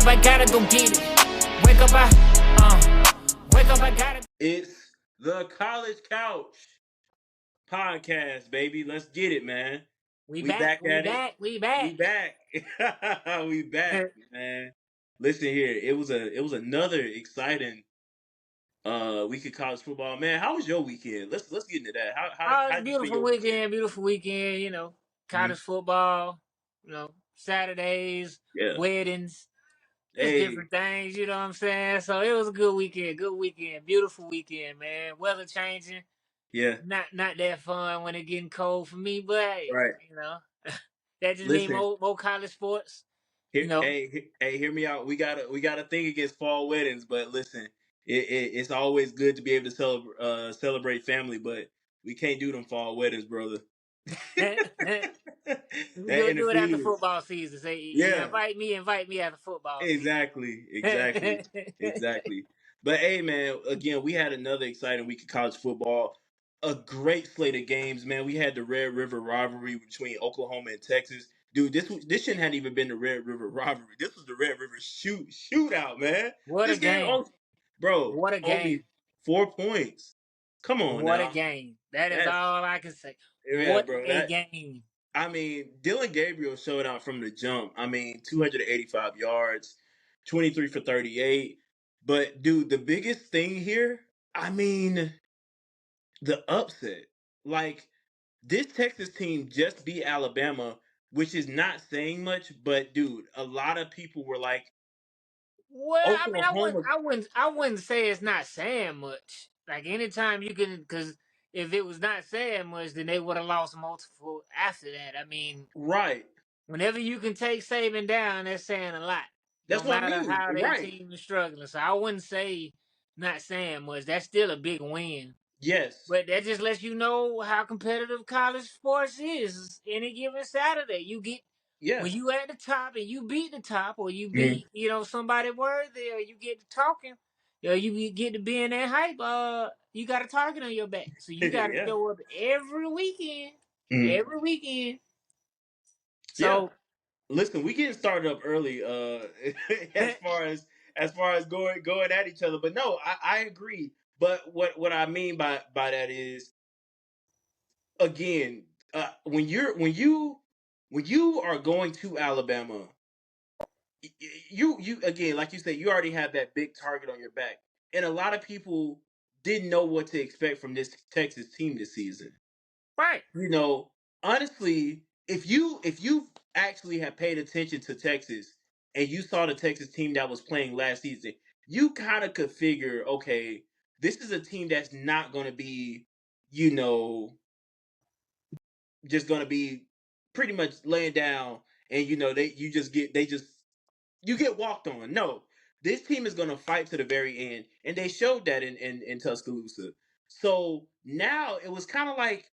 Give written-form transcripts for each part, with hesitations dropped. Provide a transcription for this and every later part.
up, I gotta go get it. Wake up, I gotta. It's the College Couch podcast, baby. Let's get it, man. We We back, back we at it. back, we back. We back. We back, man. Listen here. It was another exciting week of college football. Man, how was your weekend? Let's get into that. Oh, it's How'd you spend beautiful your weekend? weekend, beautiful weekend. Mhm. College football. Saturdays, Yeah. weddings, just Hey. different things. You know what I'm saying? So it was a good weekend, beautiful weekend, man. Weather changing, Yeah. not that fun when it getting cold for me, but hey, Right. that just mean Listen. more college sports. You Here, know, hey, hear me out. We got a thing against fall weddings, but listen, it's always good to be able to celebrate family, but we can't do them fall weddings, brother. we That do it after interferes. football season. Say you Yeah, invite me after football season. exactly. But hey, man, again, we had another exciting week of college football. A great slate of games, man. We had the Red River rivalry between Oklahoma and Texas. Dude, this shouldn't have even been the Red River rivalry. This was the Red River shootout, man. What a This game, game! oh, bro, What a only game! 4 points. Come on What a now. game! That is That's all I can say. yeah, What bro. a game! I mean, Dylan Gabriel showed out from the jump. I mean, 285 yards, 23 for 38. But dude, the biggest thing here, I mean, the upset. Like this Texas team just beat Alabama, which is not saying much, but dude, a lot of people were like Well, I mean, Oklahoma. I wouldn't say it's not saying much. Like anytime you can, because if it was not saying much, then they would have lost multiple after that. I mean, Right. whenever you can take Saban down, that's saying a lot. No That's what I matter mean. how they Right. team is struggling, so I wouldn't say not saying much. That's still a big win. Yes. But that just lets you know how competitive college sports is. Any given Saturday, you get Yeah. when you at the top and you beat the top, or you Mhm. beat somebody worthy, or you get to talking, you get to be in that hype. You got a target on your back, so you got to Yeah. show up every weekend, Mhm. every weekend. Yeah. So Listen, we getting started up early. As far as going at each other, but no, I agree. But what I mean by that is again, when you are going to Alabama, you again, like you said, you already have that big target on your back, and a lot of people didn't know what to expect from this Texas team this season. right, You know, honestly, if you actually have paid attention to Texas and you saw the Texas team that was playing last season, you kind of could figure, okay, this is a team that's not going to be, you know, just going to be pretty much laying down and you get walked on. No, this team is going to fight to the very end, and they showed that in Tuscaloosa. So now it was kind of like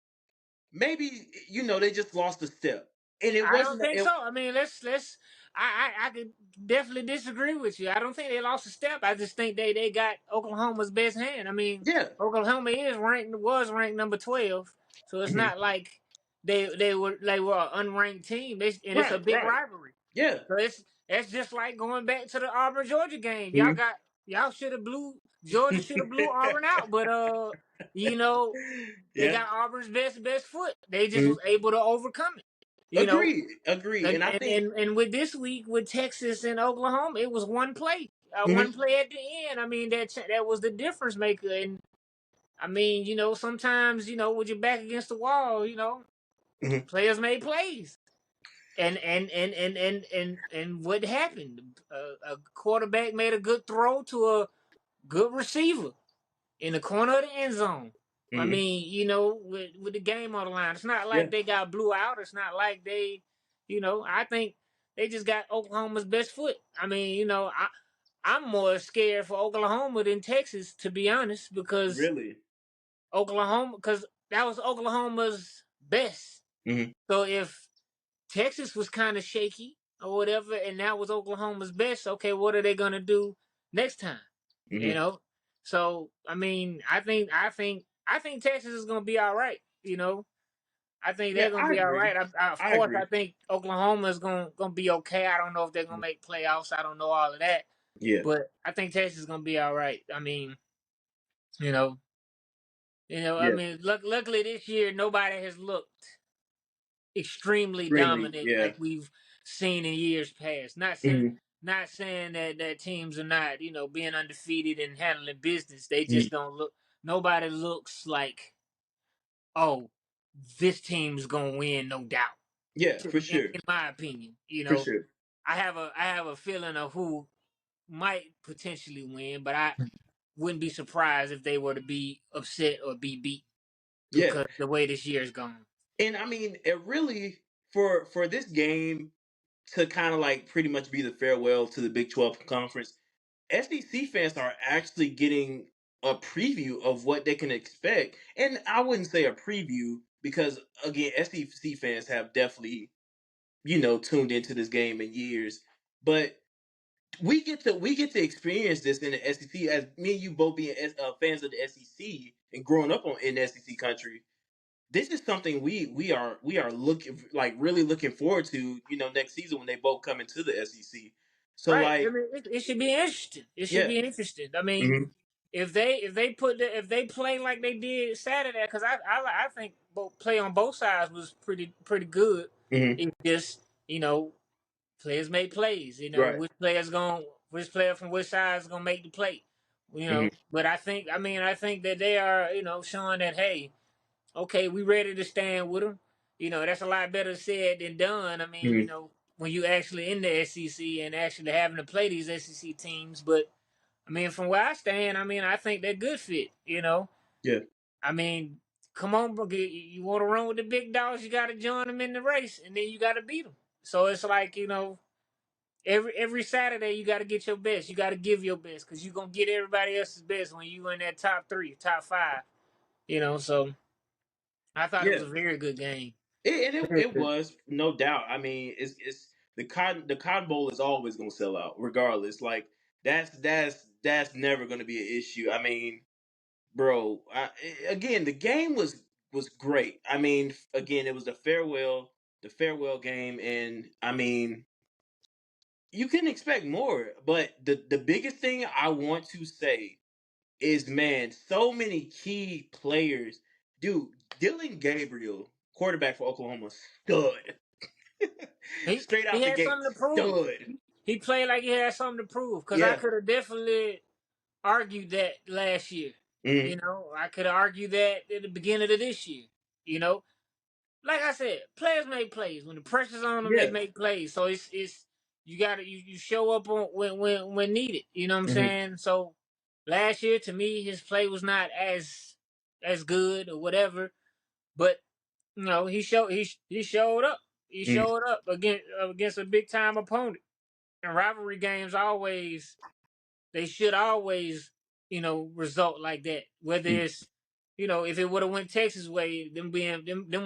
maybe they just lost a step, and it I don't wasn't. think so. I mean, let's. I could definitely disagree with you. I don't think they lost a step. I just think they got Oklahoma's best hand. I mean, Yeah. Oklahoma was ranked number 12, so it's Mhm. not like they were an unranked team. And it's a Right. big Right. rivalry. Yeah. So it's just like going back to the Auburn Georgia game. Mhm. Y'all should have blew Georgia should have blew Auburn out, but you know they Yeah. got Auburn's best foot. They just Mhm. was able to overcome it. You know, Agreed. Agreed. and, And I and think. and and with this week with Texas and Oklahoma, it was one Mhm. play at the end. I mean that was the difference maker. And I mean, sometimes with your back against the wall, Mhm. players made plays. And what happened? A quarterback made a good throw to a good receiver in the corner of the end zone. I Mhm. mean, with the game on the line, it's not Yeah. like they got blew out. It's not like I think they just got Oklahoma's best foot. I mean, I'm more scared for Oklahoma than Texas, to be honest, Really. because that was Oklahoma's best. Mhm. So if Texas was kind of shaky or whatever, and that was Oklahoma's best, okay, what are they gonna do next time? You Mhm. know. So I mean, I think Texas is gonna be all right. I think Yeah, they're gonna I be all agree. right. Of I course, I agree. think Oklahoma's gonna be okay. I don't know if they're gonna make playoffs. I don't know all of that, Yeah, but I think Texas is gonna be all right. I mean, you know, I yeah, mean, luckily this year nobody has looked extremely extremely. dominant Yeah. like we've seen in years past. Hmm. Not saying that teams are not being undefeated and handling business. They Hmm. just don't look. Nobody looks like, oh, this team's gonna win, no doubt. Yeah, for sure. In my opinion, For sure. I have a feeling of who might potentially win, but I wouldn't be surprised if they were to be upset or be beat Yeah. because the way this year's gone. And I mean, it really for this game to kind of like pretty much be the farewell to the Big 12 conference, SEC fans are actually getting a preview of what they can expect. And I wouldn't say a preview because again, SEC fans have definitely, tuned into this game in years. But we get to experience this in the SEC as me and you both being fans of the SEC and growing up in SEC country. This is something we are looking like really looking forward to. Next season when they both come into the SEC. So Right. I like, mean, it should be interesting. It should yeah, be interesting. I mean, hmm if they play like they did Saturday, because I think both play on both sides was pretty good. hmm It just players make plays. right, Which player from which side is gonna make the play. hmm But I think that they are showing that, hey, okay, we ready to stand with them. That's a lot better said than done. I mean, hmm when you actually in the SEC and actually having to play these SEC teams. But I mean, from where I stand, I mean, I think they're good fit. yeah, I mean, come on, bro. You want to run with the big dogs, you got to join them in the race, and then you got to beat them. So it's like every Saturday you got to get your best. You got to give your best because you're gonna get everybody else's best when you in that top three, top five. So I thought it yeah. was a very good game. It was no doubt. I mean, it's the Cotton Bowl is always gonna sell out regardless. Like that's never gonna be an issue. I mean, bro. Again, the game was great. I mean, again, it was the farewell game, and I mean, you can expect more. But the biggest thing I want to say is, man, so many key players, dude. Dylan Gabriel, quarterback for Oklahoma, stud. Straight He out the had gate, something to prove. stud. He played like he had something to prove. Because I Yeah. could have definitely argued that last year. Hmm. I could have argued that at the beginning of this year. You know, like I said, players make plays. When the pressure's on them, they Yeah. make plays. So it's you got to you show up on when needed. You know what I'm Hmm. saying? So last year, to me, his play was not as good or whatever. But he showed up. He Hmm. showed up against a big time opponent. And rivalry games always they should always result like that. Whether it's if it would have went Texas way, them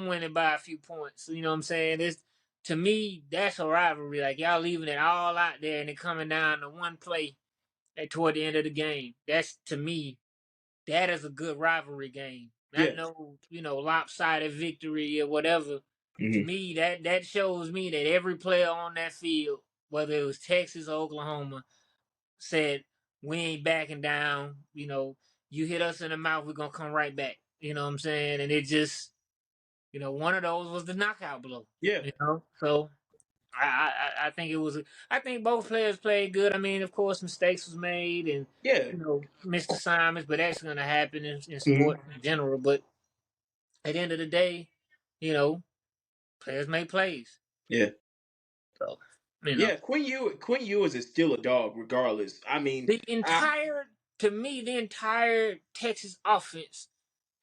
winning by a few points. You know what I'm saying? It's to me that's a rivalry. Like y'all leaving it all out there and it coming down to one play toward the end of the game. That's to me that is a good rivalry game. Not Yeah. no lopsided victory or whatever. To Hmm. me that shows me that every player on that field, whether it was Texas or Oklahoma, said, we ain't backing down. You hit us in the mouth, we're gonna come right back. You know what I'm saying? And it just, one of those was the knockout blow. Yeah. So I think it was. I think both players played good. I mean, of course, mistakes was made and Yeah. missed assignments, but that's gonna happen in Hmm. sport in general. But at the end of the day, you know, players make plays. Yeah. So you know. Yeah. Quinn Ewers is still a dog, regardless. I mean, The entire to me, the entire Texas offense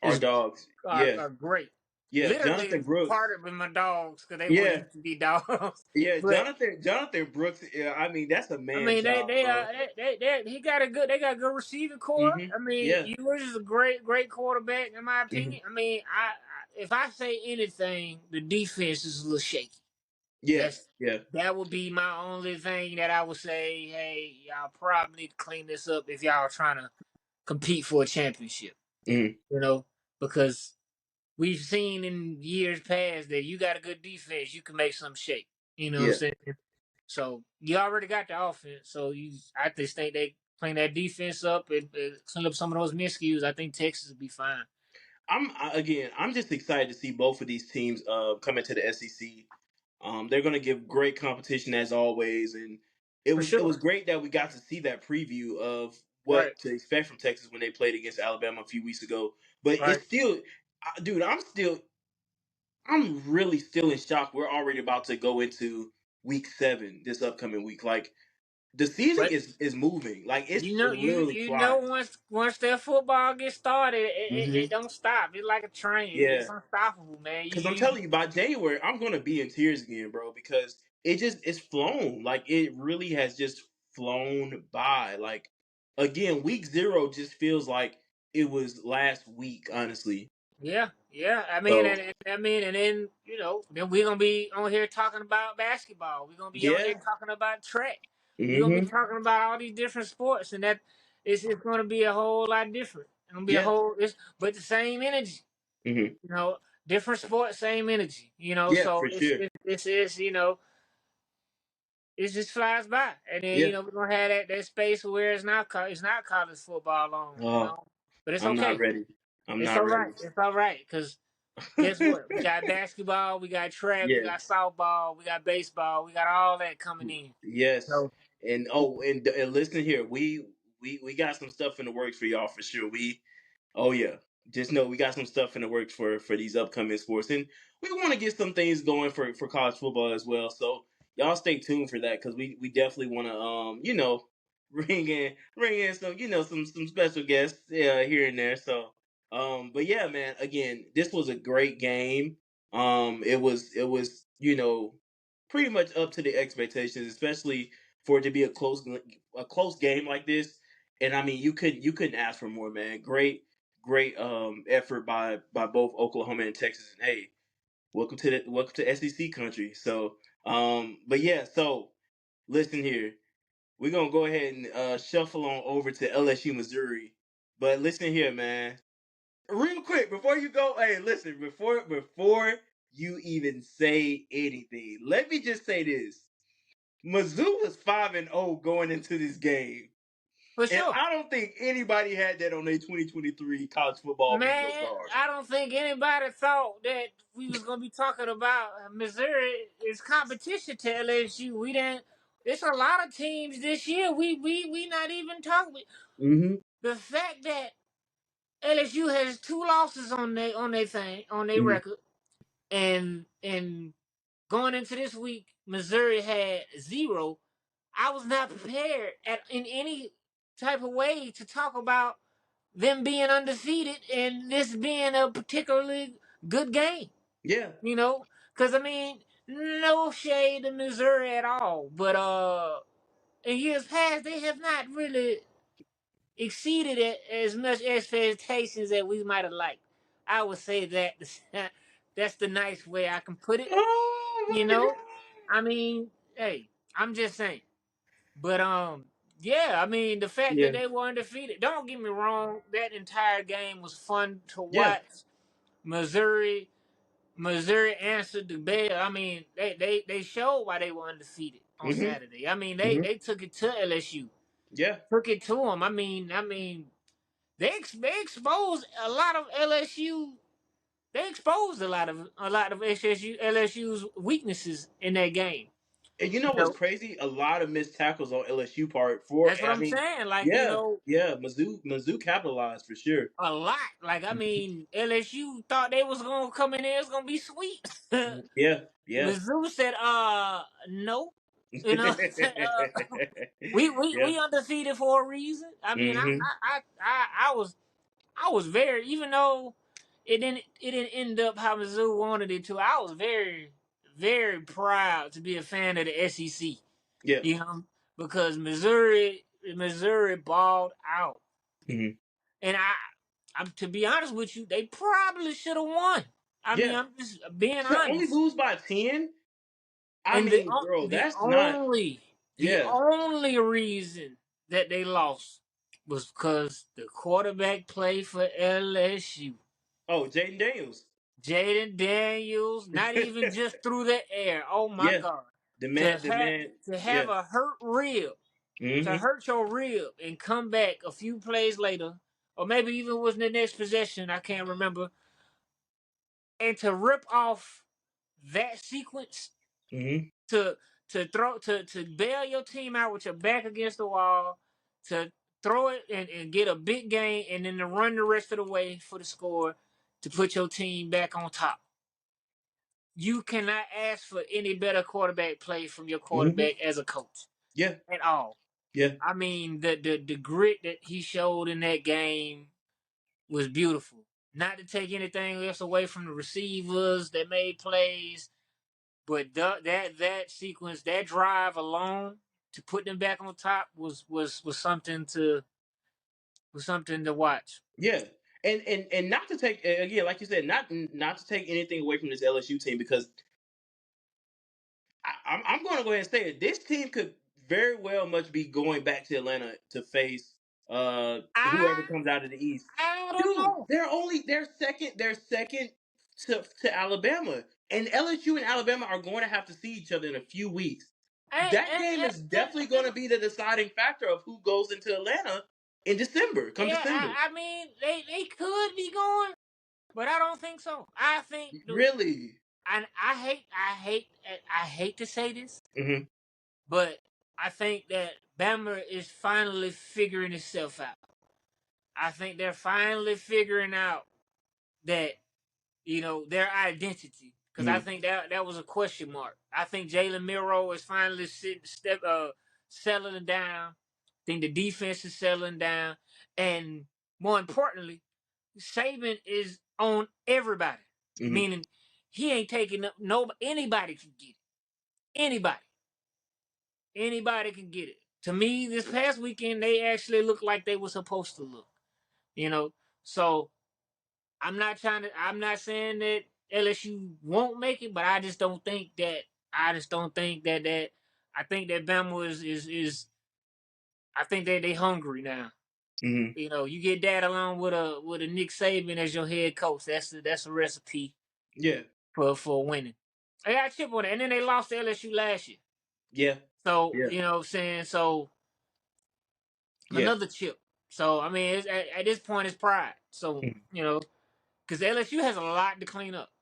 our is dogs. Yeah. are great. Yeah. Literally Jonathan Brooks. part of my dogs because they were Yeah. used to be dogs. Yeah. But Jonathan Brooks. Yeah, I mean, that's a I man mean, child, bro. he got a good they got a good receiving core. Hmm. I mean, Yeah. Ewers is a great quarterback in my Hmm. opinion. I mean, if I say anything, the defense is a little shaky. Yeah. That's Yeah. that would be my only thing that I would say. Hey, y'all probably need to clean this up if y'all are trying to compete for a championship. Hmm. Because we've seen in years past that you got a good defense, you can make some shake. You know what I'm Yeah. saying? So you already got the offense. So I just think they playing that defense up and clean up some of those miscues. I think Texas will be fine I'm just excited to see both of these teams come into the SEC. They're going to give great competition as always, and for it sure. was great that we got to see that preview of Right, what to expect from Texas when they played against Alabama a few weeks ago. But right. it's still, dude, I'm really still in shock. We're already about to go into week 7 this upcoming week. Like the season But is moving. Like it's you know, literally you know, flying. once that football gets started, it Hmm. don't stop. It's like a train. It's Yeah. unstoppable, man. Because I'm telling you, by January, I'm gonna be in tears again, bro. Because it's flown. Like it really has just flown by. Like again, week 0 just feels like it was last week. Honestly. Yeah, yeah. I mean, So and then then we're gonna be on here talking about basketball. We're gonna be on here yeah. talking about track. We're gonna be Hmm. talking about all these different sports, and that it's gonna be a whole lot different. It's gonna be a Yeah. whole, but the same energy. Hmm. You know, different sports, same energy. Yeah, So for sure. it's it just flies by, and then Yeah. we're gonna have that space where it's not college football long. Oh, But it's I'm not okay. ready. I'm It's not all right. ready. It's all right because guess what? We got basketball, we got track, we got Yes. softball, we got baseball, we got all that coming in. Yes. So And and listen here, we got some stuff in the works for y'all for sure. Oh yeah, just know we got some stuff in the works for these upcoming sports, and we want to get some things going for college football as well. So y'all stay tuned for that because we definitely want to bring in some some special guests here and there. So but yeah, man, again, this was a great game. It was pretty much up to the expectations, especially for it to be a close game like this. And I mean, you couldn't ask for more, man. Great effort by both Oklahoma and Texas. And hey, welcome to SEC country. So but yeah, so listen here. We're gonna go ahead and shuffle on over to LSU Missouri. But listen here, man. Real quick, before you go, hey, listen, before you even say anything, let me just say this. Mizzou was 5-0 going into this game. for And sure. I don't think anybody had that on their 2023 college football bingo Man, card. I don't think anybody thought that we was gonna be talking about Missouri is competition to LSU. We didn't. It's a lot of teams this year. We not even talking. Mm-hmm. The fact that LSU has 2 losses on their Mm-hmm. record, and going into this week, Missouri had 0. I was not prepared in any type of way to talk about them being undefeated and this being a particularly good game. Yeah. Because I mean, no shade to Missouri at all, but in years past they have not really exceeded it as much expectations that we might have liked. I would say that that's the nice way I can put it. Oh You my know, I mean, hey, I'm just saying. But yeah, I mean the god. fact that Yeah. they were undefeated. Don't get me wrong, that entire game was fun to Yeah. watch. Missouri, Missouri answered the bell. I mean, they showed why they were undefeated on Mm-hmm. Saturday. I mean, Mm-hmm. they took it to LSU, Yeah. took it to them. I mean, they exposed a lot of LSU. They exposed a lot of LSU's weaknesses in that game. And you You know what's know, crazy? A lot of missed tackles on LSU part for that's what I I'm mean, saying. Like yeah, yeah, Mizzou capitalized for sure. a lot. Like I mean, LSU thought they was gonna come in there. It's gonna be sweet. Yeah, yeah. Mizzou said, no. You know, Yeah. we undefeated for a reason. I mean, Mm-hmm. I was very, even though it didn't end up how Mizzou wanted it to. I was very very proud to be a fan of the SEC. Yeah. You know, because Missouri balled out, Mm-hmm. and I'm to be honest with you, they probably should have won. I mean, Yeah. I'm just being To only honest. lose by 10, I And mean, bro, that's not. the Yeah. only reason that they lost was because the quarterback played for LSU. Oh, Jaden Daniels. Jaden Daniels, not even just through the air. Oh my Yeah, God. the man. To Yeah. have a hurt rib, to Hmm. hurt your rib and come back a few plays later, or maybe even was in the next possession, I can't remember, and to rip off that sequence Hmm. to to bail your team out with your back against the wall, to throw it and get a big gain, and then to run the rest of the way for the score to put your team back on top. You cannot ask for any better quarterback play from your Hmm. quarterback as a coach Yeah. at all. Yeah. I mean, the grit that he showed in that game was beautiful. Not to take anything else away from the receivers that made plays, but that sequence, that drive alone to put them back on top was something to watch. Yeah. And not to take again, like you said, not to take anything away from this LSU team because I'm going to go ahead and say it. This team could very well much be going back to Atlanta to face whoever I comes out of the East. I don't Dude, know. they're second to Alabama, and LSU and Alabama are going to have to see each other in a few weeks. And, That and, game and, is and, definitely going and to be the deciding factor of who goes into Atlanta in December. Come yeah, December, I mean they could be going, but I don't think so. I think really. and I hate to say this, Hmm. but I think that Bama is finally figuring itself out. I think they're finally figuring out that their identity, because I Hmm. think that was a question mark. I think Jalen Miro is finally settling down. I think the defense is settling down, and more importantly, Saban is on everybody. Hmm. Meaning, he ain't taking up no anybody can get it. Anybody, anybody can get it. To me, this past weekend, they actually looked like they were supposed to look. You know, so I'm not saying that LSU won't make it, but I just don't think that. I just don't think that. I think that Bama is. I think that they hungry now. Hmm. You get that along with a Nick Saban as your head coach. That's a recipe Yeah. for winning. They got a chip on it, and then they lost to LSU last year. Yeah. So Yeah. what I'm saying, so Yeah. another chip. So I mean, at this point, it's pride. So Mhm. because LSU has a lot to clean up,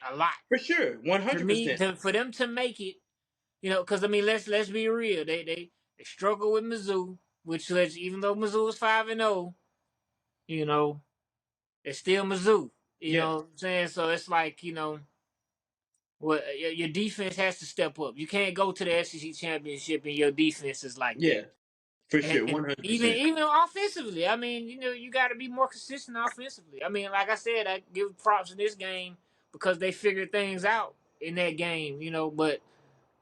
a lot. For sure, one To hundred me, percent. for them to make it, because I mean, let's be real. They struggle with Mizzou, which lets even though Mizzou is 5-0, you know, it's still Mizzou. You Yeah. know what I'm saying? So it's like well, your defense has to step up. You can't go to the SEC championship and your defense is like that. Yeah. For And, sure, and 100%. even offensively, I mean, you got to be more consistent offensively. I mean, like I said, I give props in this game because they figured things out in that game. But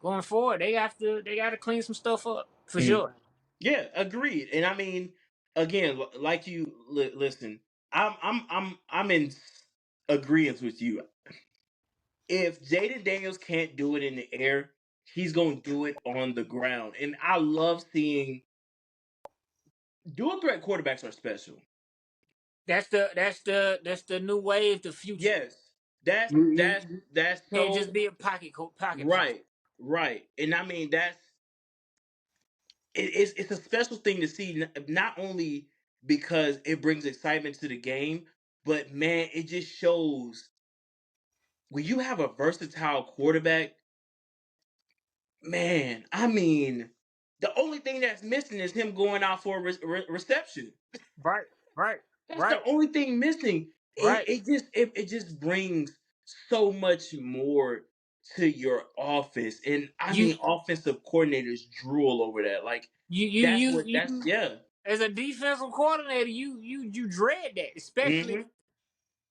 going forward, they got to clean some stuff up for Mhm. sure. Yeah, agreed. And I mean, again, like you listen, I'm in agreement with you. If Jaden Daniels can't do it in the air, he's going to do it on the ground. And I love seeing dual threat quarterbacks are special. That's the new wave, the future. Yes. That's You you, that's you that's can't just so be a pocket passer. right. Right. And I mean it's a special thing to see, not only because it brings excitement to the game, but man, it just shows when you have a versatile quarterback. Man, I mean, the only thing that's missing is him going out for a reception. Right, right, That's the right, only thing missing. It, right. it just it just brings so much more to your office, and I You mean, offensive coordinators drool over that. Like you you that's you what that's you yeah. as a defensive coordinator, you dread that, especially Mm-hmm.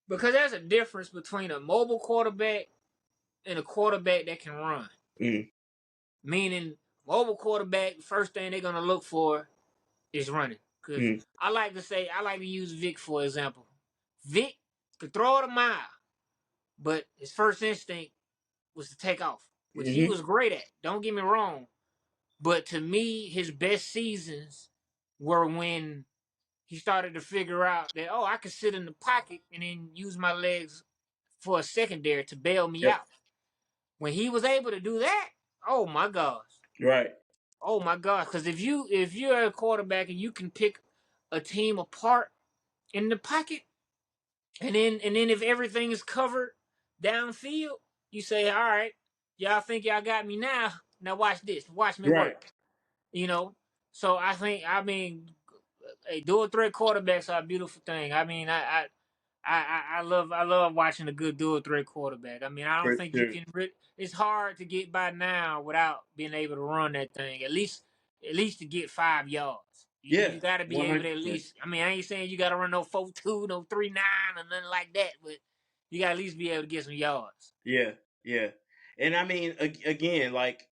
because there's a difference between a mobile quarterback and a quarterback that can run. Mm-hmm. Meaning, mobile quarterback, first thing they're gonna look for is running. Because Mm-hmm. I like to use Vic for example. Vic could throw it a mile, but his first instinct was to take off, which he Mm-hmm. was great at. Don't get me wrong, but to me, his best seasons were when he started to figure out that I could sit in the pocket and then use my legs for a secondary to bail me Yep. out. When he was able to do that, oh my gosh. Right. Oh my gosh. Because if you're a quarterback and you can pick a team apart in the pocket, and then if everything is covered downfield, you say, all right, y'all think y'all got me now. Now watch this. Watch me Right. work. You know? So I mean, hey, dual threat quarterbacks are a beautiful thing. I mean, I love watching a good dual threat quarterback. I mean, I don't For think you sure. can. It's hard to get by now without being able to run that thing. At least to get 5 yards. You Yeah. got to be One able hundred to at percent. least. I mean, I ain't saying you got to run no 4.2, no 3.9, or nothing like that, but you got to at least be able to get some yards. Yeah. Yeah. And I mean, again, like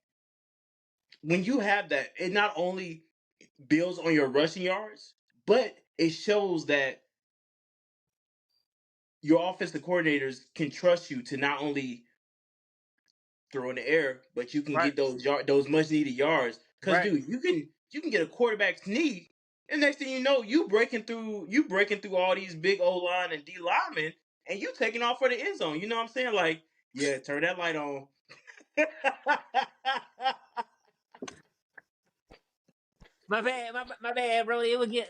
when you have that, it not only builds on your rushing yards, but it shows that your offensive coordinators can trust you to not only throw in the air, but you can Right. get those much needed yards. Because Right. dude, you can get a quarterback's knee, and next thing you know, you breaking through all these big O line and D linemen, and you taking off for the end zone. You know what I'm saying? Like, yeah, turn that light on. My bad, bro. It was get.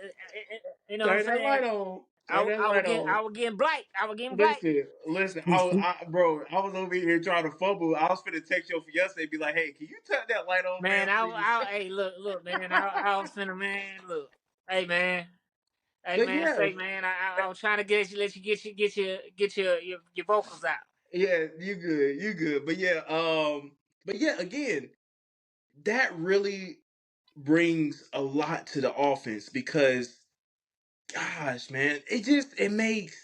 You know what I'm Turn that saying? light on. I, Turn that I was light getting on. I was getting blight. I was getting blight. Listen. Bro, I was over here trying to fumble. I was finna text your fiance and be like, "Hey, can you turn that light on, man, Man, please?" hey, look, man, I was finna, man, look, hey, But man, yeah, say, man, I was trying to let you get your vocals out. yeah, you good. But yeah, again, that really brings a lot to the offense because, gosh, man, it makes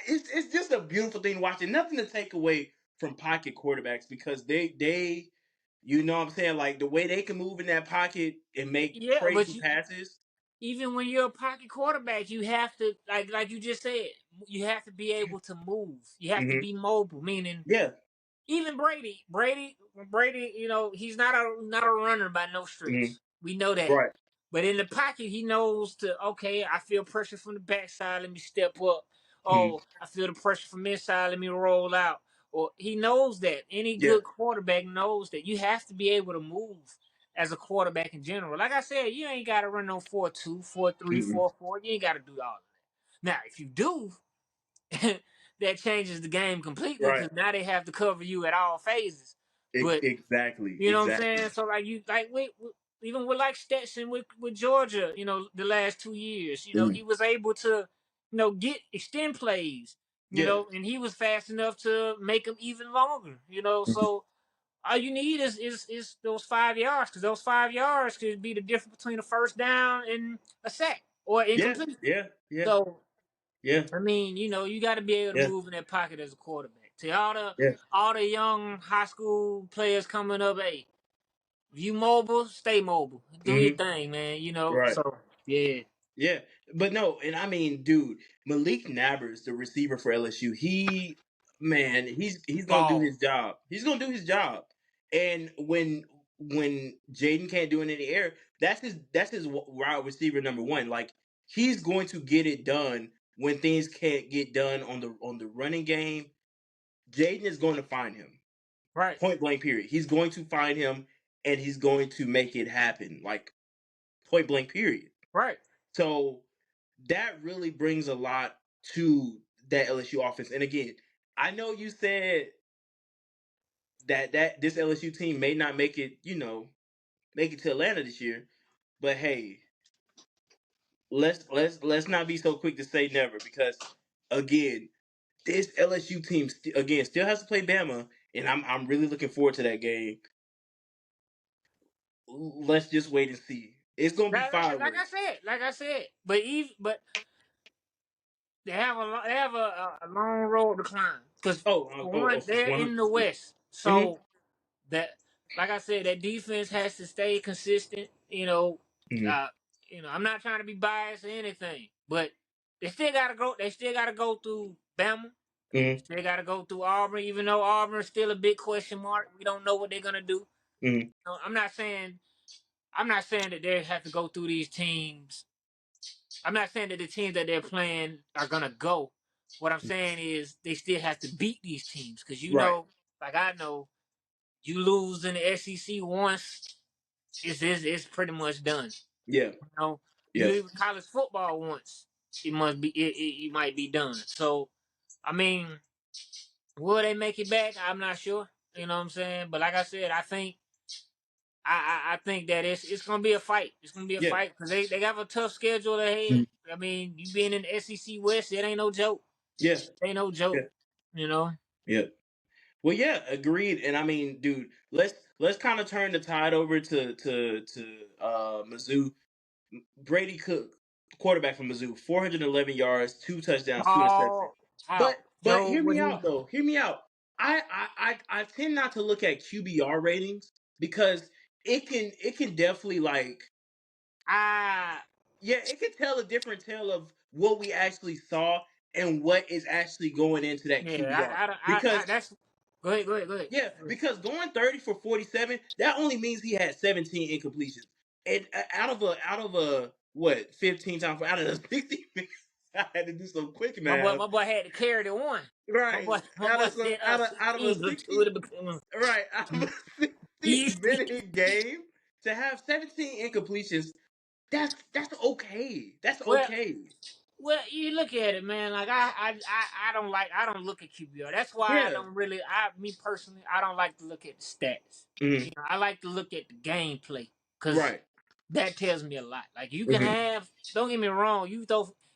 it's just a beautiful thing watching. Nothing to take away from pocket quarterbacks because they you know what I'm saying, like the way they can move in that pocket and make Yeah, but crazy passes. even when you're a pocket quarterback, you have to, like you just said, you have to be able to move. You have to Hmm. be mobile, meaning Yeah. even Brady, he's not a runner by no Hmm. stretch. We know that. Right. But in the pocket, he knows okay, I feel pressure from the backside, let me step up. Hmm. Oh, I feel the pressure from inside, let me roll out. Or he knows that. Any Yeah. good quarterback knows that. You have to be able to move as a quarterback in general. Like I said, you ain't got to run no 4.2, 4.3, Mm-mm. 4.4. You ain't got to do all of that. Now, if you do, that changes the game completely Right. because now they have to cover you at all phases. But Exactly. you know what I'm Exactly. saying? So like even with like Stetson with Georgia, the last 2 years, Mm. he was able to, get extend plays, Yeah. and he was fast enough to make them even longer. Mhm. So all you need is those 5 yards because those 5 yards could be the difference between a first down and a sack or Yeah. incomplete. Yeah. Yeah. So Yeah. I mean, you got to be able to Yeah. move in that pocket as a quarterback. To all the Yeah. all the young high school players coming up, hey, if you mobile, stay mobile. Do your Hmm. thing, man. Right. So yeah, Yeah, but no, and I mean, dude, Malik Nabers, the receiver for LSU, man, he's gonna do ball. his job. He's gonna do his job. And when Jaden can't do it in the air, that's his wide receiver number one. Like he's going to get it done when things can't get done on the running game. Jaden is going to find him. Right, Point blank. Period. He's going to find him, and he's going to make it happen. Like point blank. Period. right, So that really brings a lot to that LSU offense. And again, I know you said that this LSU team may not make it to Atlanta this year, but hey, let's not be so quick to say never because again, this LSU team again still has to play Bama, and I'm really looking forward to that game. Let's just wait and see. It's gonna be fireworks. like I said. But they have a long road to climb because for one, For they're in the 100%. West, Mm-hmm. so that like I said, that defense has to stay consistent. Mm-hmm. I'm not trying to be biased or anything, but they still gotta go. They still gotta go through Bama. Mm-hmm. Still got to go through Auburn, even though Auburn is still a big question mark. We don't know what they're gonna do. Mm-hmm. No, I'm not saying that they have to go through these teams. I'm not saying that the teams that they're playing are gonna go, What I'm saying is they still have to beat these teams because Right. like I know, you lose in the SEC once, it's pretty much done. Yeah. You know, you Yeah. leave college football once, it might be done. So, I mean, will they make it back? I'm not sure. You know what I'm saying? But like I said, I think that it's gonna be a fight. It's gonna be a Yeah. fight because they have a tough schedule ahead. Mhm. I mean, you being in the SEC West, it ain't no joke. Yeah. It ain't no joke. Yeah. You know. Yeah. Well, yeah, agreed. And I mean, dude, let's kind of turn the tide over to Mizzou. Brady Cook, quarterback from Mizzou, 411 yards, 2 touchdowns, 2 interceptions. Oh, how But Joe hear when me he out though. Hear me out. I tend not to look at QBR ratings because it can definitely like I yeah, it can tell a different tale of what we actually saw and what is actually going into that yeah QBR. I Because that's go ahead. yeah, because going 30 for 47, that only means he had 17 incompletions. And out of a what 15 times out of the 60 minutes, I had to do some quick math. My boy had to carry the one. Right. My Out boy of some said out of a 16 60 gratuitous became right, out of a 60 easy. minute game to have 17 incompletions, that's okay. That's Well, okay. you look at it, man. Like I don't look at QBR. That's why I Yeah. don't really. Me personally, I don't like to look at the stats. Mhm. I like to look at the gameplay because Right. that tells me a lot. Like you can Mhm. have. Don't get me wrong.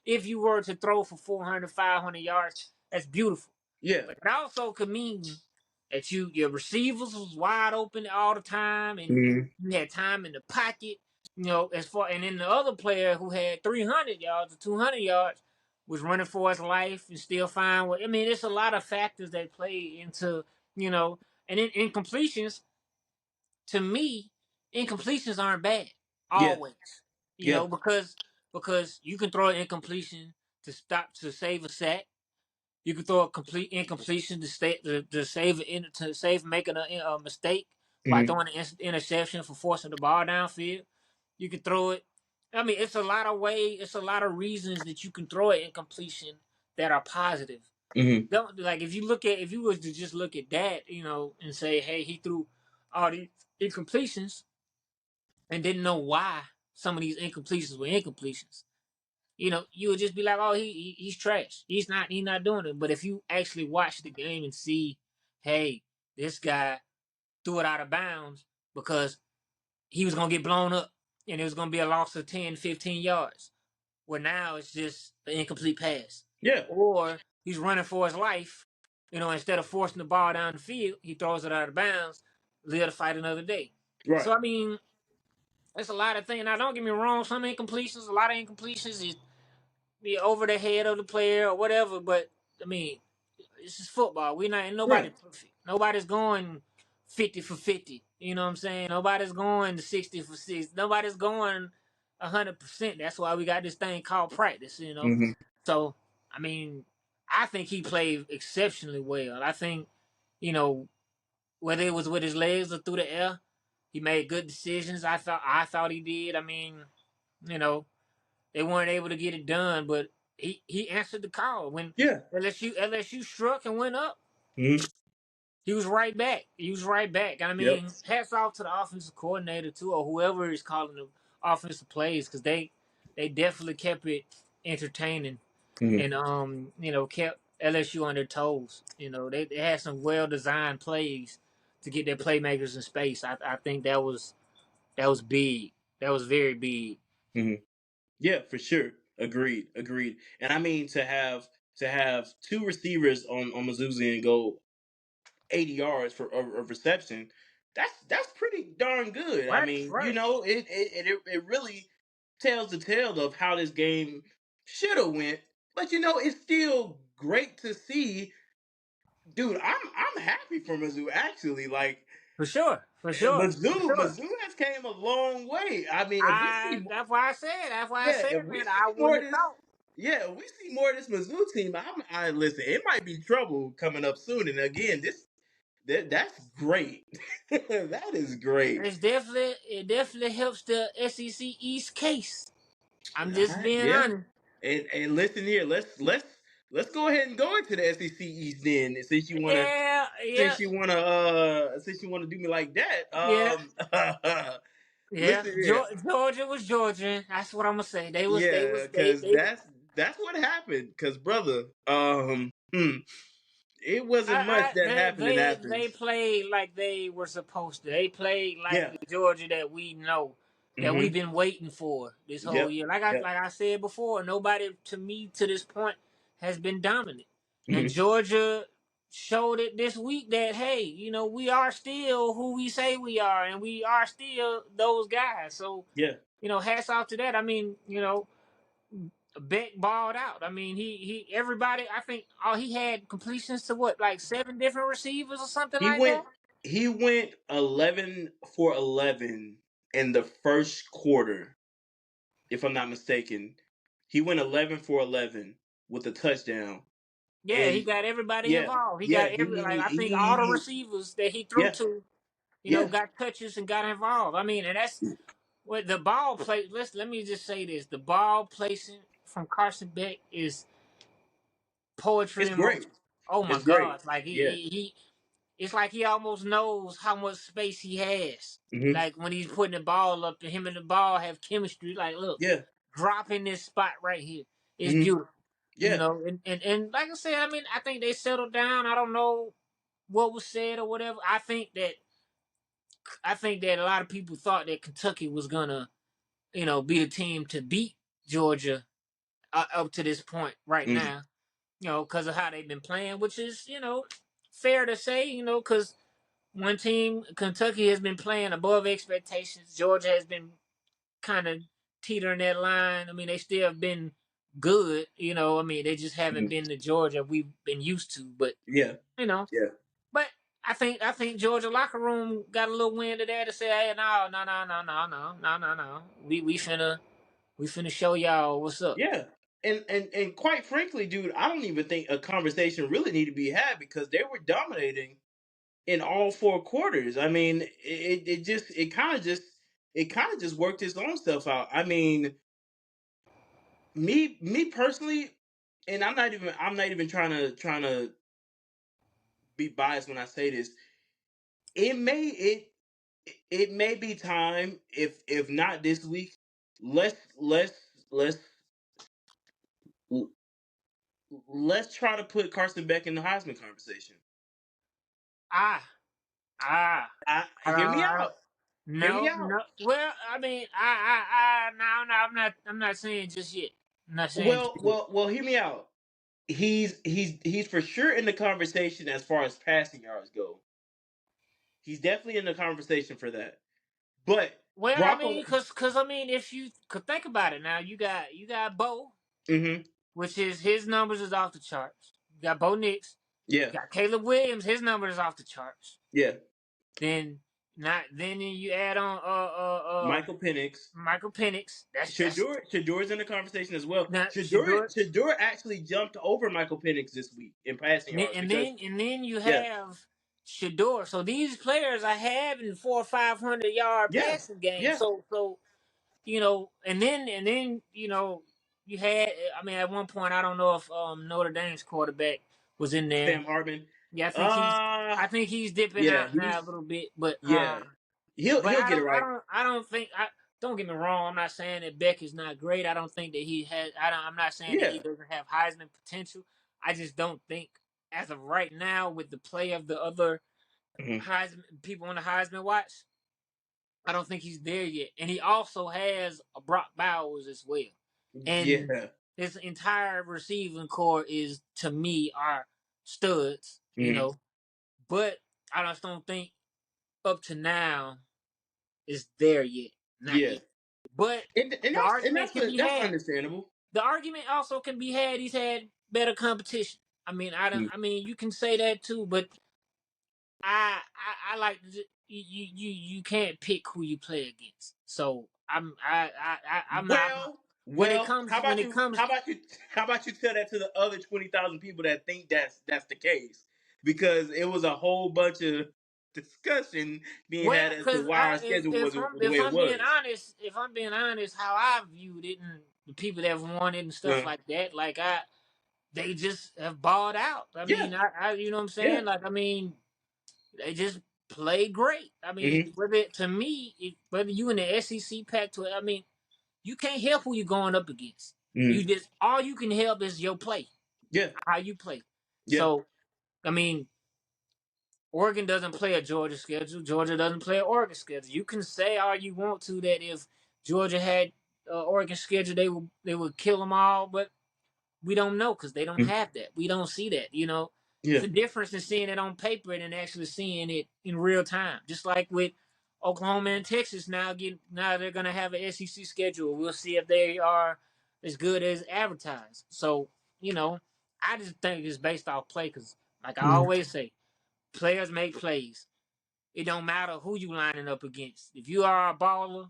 If you were to throw for 400, 500 yards, that's beautiful. Yeah. But it also could mean that your receivers was wide open all the time, and Mhm. you had time in the pocket. And then the other player who had 300 yards or 200 yards was running for his life and still fine. I mean, it's a lot of factors that play into you know, and then incompletions. To me, incompletions aren't bad Yeah. always. Yeah. Because you can throw an incompletion to save a sack. You can throw a complete incompletion to save making a mistake by Mhm. throwing an interception for forcing the ball downfield. You can throw it. I mean, it's a lot of ways. It's a lot of reasons that you can throw an incompletion that are positive. Mhm. Don't like if you was to just look at that, and say, hey, he threw all these incompletions and didn't know why some of these incompletions were incompletions. You would just be like, oh, he's trash. He's not doing it. But if you actually watch the game and see, hey, this guy threw it out of bounds because he was gonna get blown up and it was gonna be a loss of 10, 15 yards. Well, now it's just an incomplete pass. Yeah. Or he's running for his life, instead of forcing the ball down the field, he throws it out of bounds, live to fight another day. Right. So I mean, it's a lot of things. Now don't get me wrong, some incompletions, a lot of incompletions is be over the head of the player or whatever. But I mean, this is football. We not Yeah. nobody perfect. Nobody's going 50 for 50. You know what I'm saying? Nobody's going 60 for 60. Nobody's going 100%. That's why we got this thing called practice. Mhm. So I mean, I think he played exceptionally well. I think you know whether it was with his legs or through the air, he made good decisions. I thought he did. I mean, you know, they weren't able to get it done, but he answered the call when Yeah. LSU struck and went up. Mhm. He was right back. He was right back. I Yep. mean, hats off to the offensive coordinator too, or whoever is calling the offensive plays, because they definitely kept it entertaining Mhm. and kept LSU on their toes. They had some well designed plays to get their playmakers in space. I think that was big. That was very big. Mhm. Yeah, for sure. Agreed. Agreed. And I mean to have two receivers on Mizzou's and go 80 yards for a reception. That's pretty darn good. I Right, mean, right. it really tells the tale of how this game should have went. But it's still great to see, dude. I'm happy for Mizzou actually. Like For sure, for sure, for sure. Mizzou has came a long way. I mean, if we see That's why I said. That's why I yeah, said, if we man. see I more wouldn't of have this, thought. yeah, if we see more of this Mizzou team, I listen. It might be trouble coming up soon. And again, that's great. That is great. It definitely helps the SEC East case. I'm just being Yeah. honest. And listen here, let's go ahead and go into the SEC East then, Yeah, yeah, since you wanna do me like that. yeah, yeah. Listen here, Georgia was Georgia. That's what I'm gonna say. yeah, because that's what happened. Because brother, it wasn't much that happened in They Athens. played like they were supposed to. They played like Yeah. the Georgia that we know, that we've Mm-hmm. been waiting for this whole Yep. year. Yep. Like I said before, nobody to me to this point has been dominant, and Mm-hmm. Georgia showed it this week that hey, we are still who we say we are, and we are still those guys. So Yeah. hats off to that. I mean, Beck balled out. I mean, everybody. I think he had completions to what, like 7 different receivers or something He like that. went he went 11 for 11 in the first quarter, if I'm not mistaken. He went 11 for 11 with a touchdown. Yeah, he And got everybody yeah, involved. He yeah, got every like I think all the he receivers that he threw yeah, to, yeah. got touches and got involved. I mean, and that's what the ball play. Let me just say this: the ball placing from Carson Beck is poetry It's in great. motion. Oh my It's great. God! Like Yeah. he it's like he almost knows how much space he has. Hmm. Like when he's putting the ball up, and him and the ball have chemistry. Like, look, Yeah. drop in this spot right here. It's Hmm. beautiful. Yeah. And like I said, I mean, I think they settled down. I don't know what was said or whatever. I think that a lot of people thought that Kentucky was gonna, be the team to beat Georgia up to this point right Hmm. now. Because of how they've been playing, which is, fair to say, because one team, Kentucky, has been playing above expectations. Georgia has been kind of teetering that line. I mean, they still have been good. I mean, they just haven't Hmm. been the Georgia we've been used to. But Yeah. you know, Yeah. but I think Georgia locker room got a little wind of that to say, hey, no, no, no, no, no, no, no, no, no. We finna show y'all what's up. Yeah. And quite frankly, dude, I don't even think a conversation really need to be had because they were dominating in all four quarters. I mean, it kind of just worked its own stuff out. I mean, me personally, and I'm not even trying to be biased when I say this. It may it may be time, if not this week, let's let's try to put Carson Beck in the Heisman conversation. Ah, ah. Hear me I don't. out. Hear me No, out. no. Well, I mean, no, no. I'm not saying just yet. I'm not saying just Well, yet. well, well. Hear me out. He's for sure in the conversation as far as passing yards go. He's definitely in the conversation for that. But Well, I Brock, mean, cause I mean, if you could think about it now, you got Bo, mm-hmm, which is his numbers is off the charts. You got Bo Nix. yeah, You got Caleb Williams, his numbers is off the charts. yeah. Then not then you add on Michael Penix, Michael Penix. That's Shador's in the conversation as well. not Shador. Shador actually jumped over Michael Penix this week in passing And then yards and because then, and then you yeah, have Shador. So these players are having 400 or 500 yard yeah, passing games. yeah. So and then you had. I mean, at one point, I don't know if Notre Dame's quarterback was in there. Sam Hartman. Yeah, Uh I think he's dipping yeah, out now a little bit, but yeah. He'll I get it don't I right. don't I don't think I don't get me wrong. I'm not saying that Beck is not great. I don't think that he has. I'm not saying that he Yeah. doesn't have Heisman potential. I just don't think as of right now with the play of the other Mhm. Heisman people on the Heisman watch. I don't think he's there yet, and he also has a Brock Bowers as well, and Yeah. his entire receiving core is to me are studs. Mhm. But I just don't think up to now is there yet. Not Yeah. yet. But And the argument can be that's had. understandable. The argument also can be had. He's had better competition. I mean, I don't. Mm. I mean, you can say that too, but I like you can't pick who you play against. So I'm not when it Well, comes when it comes. how about you tell that to the other 20,000 people that think that's the case? Because it was a whole bunch of discussion being Well, had as to because why our schedule was the if way it I'm being was. honest, how I viewed it and the people that have won it and stuff Uh, like that, like they just have balled out. I Yeah, mean, you know what I'm yeah. saying? Like, I mean, they just play great. I mean, Hmm. to me, whether you in the SEC, Pac-12, I mean, you can't help who you're going up against. Hmm. You just all you can help is your play, Yeah, how you play. yeah. So, I mean, Oregon doesn't play a Georgia schedule. Georgia doesn't play an Oregon schedule. You can say all you want to that if Georgia had Oregon schedule, they would kill them all, but we don't know because they don't Mhm. have that. We don't see that. You know, it's Yeah. a difference in seeing it on paper and actually seeing it in real time. Just like with Oklahoma and Texas now they're gonna have an SEC schedule. We'll see if they are as good as advertised. So you know, I just think it's based off play because, like I Mhm. always say, players make plays. It don't matter who you lining up against. If you are a baller,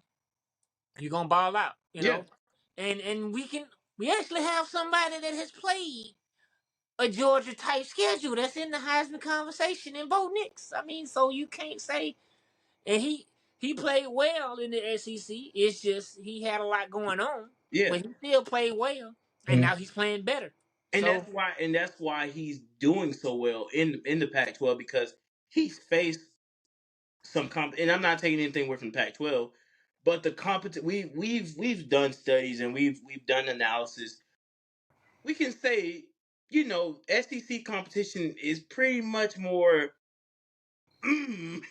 you're gonna ball out. You Yeah. know, and we actually have somebody that has played a Georgia type schedule that's in the Heisman conversation in Bo Nix. I mean, so you can't say and he played well in the SEC. It's just he had a lot going on, Yeah. but he still played well, and Mhm. now he's playing better. And So that's why he's doing so well in the Pac-12 because he's faced some and I'm not taking anything away from the Pac-12, but the competition we've done studies and we've done analysis. We can say, SEC competition is pretty much more than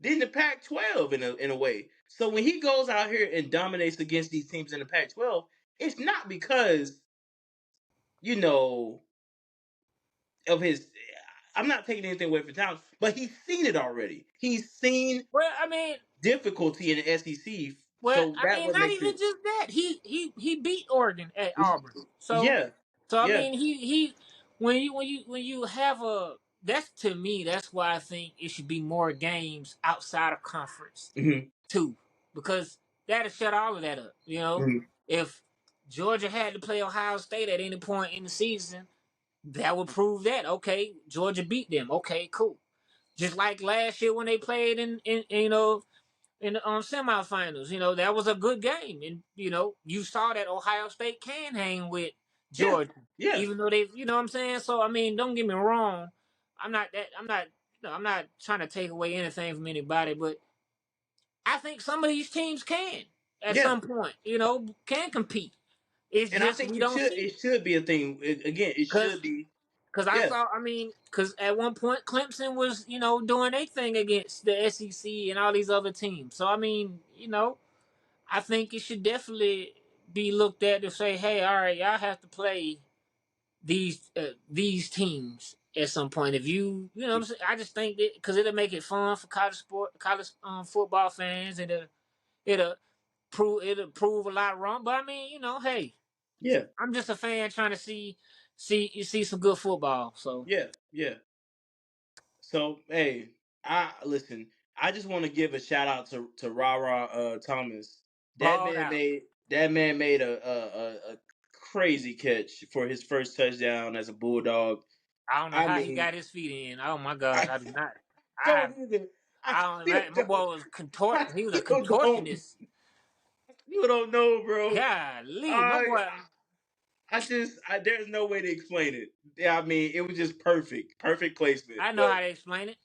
the Pac-12 in a way. So when he goes out here and dominates against these teams in the Pac-12, it's not because you know of his. I'm not taking anything away from talent, but he's seen it already. He's seen well, I mean, difficulty in the SEC, so that what not makes even it. just that. He beat Oregon at Auburn. So Yeah, I yeah, mean he when you have a that's to me that's why I think it should be more games outside of conference hmm too because that'll shut all of that up. You know, hmm if Georgia had to play Ohio State at any point in the season, that would prove that okay, Georgia beat them. Okay, cool. Just like last year when they played in in the semifinals. You know, that was a good game. And, you saw that Ohio State can hang with yeah, Georgia. yeah, Even though they you know what I'm saying? So I mean, don't get me wrong. I'm not trying to take away anything from anybody, but I think some of these teams can at yeah. some point, can compete. It's And I just think we it don't should see it. it should be a thing. Again, it Cause should be. Cause I Yeah, saw, I mean, cause at one point Clemson was, doing their thing against the SEC and all these other teams. So I mean, I think it should definitely be looked at to say, hey, all right, y'all have to play these teams at some point. If what I'm saying, I just think that because it'll make it fun for college football fans, and it'll it'll prove a lot wrong. But I mean, hey, yeah, I'm just a fan trying to see some good football. So yeah, yeah. So hey, I listen. I just want to give a shout out to Rara Thomas. That balled man out. made that man made a crazy catch for his first touchdown as a Bulldog. I don't know I how he mean, got his feet in. Oh my gosh, I I do not. I don't either. I I don't still man, my don't. boy was contort. I He was a still don't. contortionist. You don't know, bro. Golly, my I boy. there's no way to explain it. Yeah, I mean, it was just perfect, perfect placement. I know But how to explain it.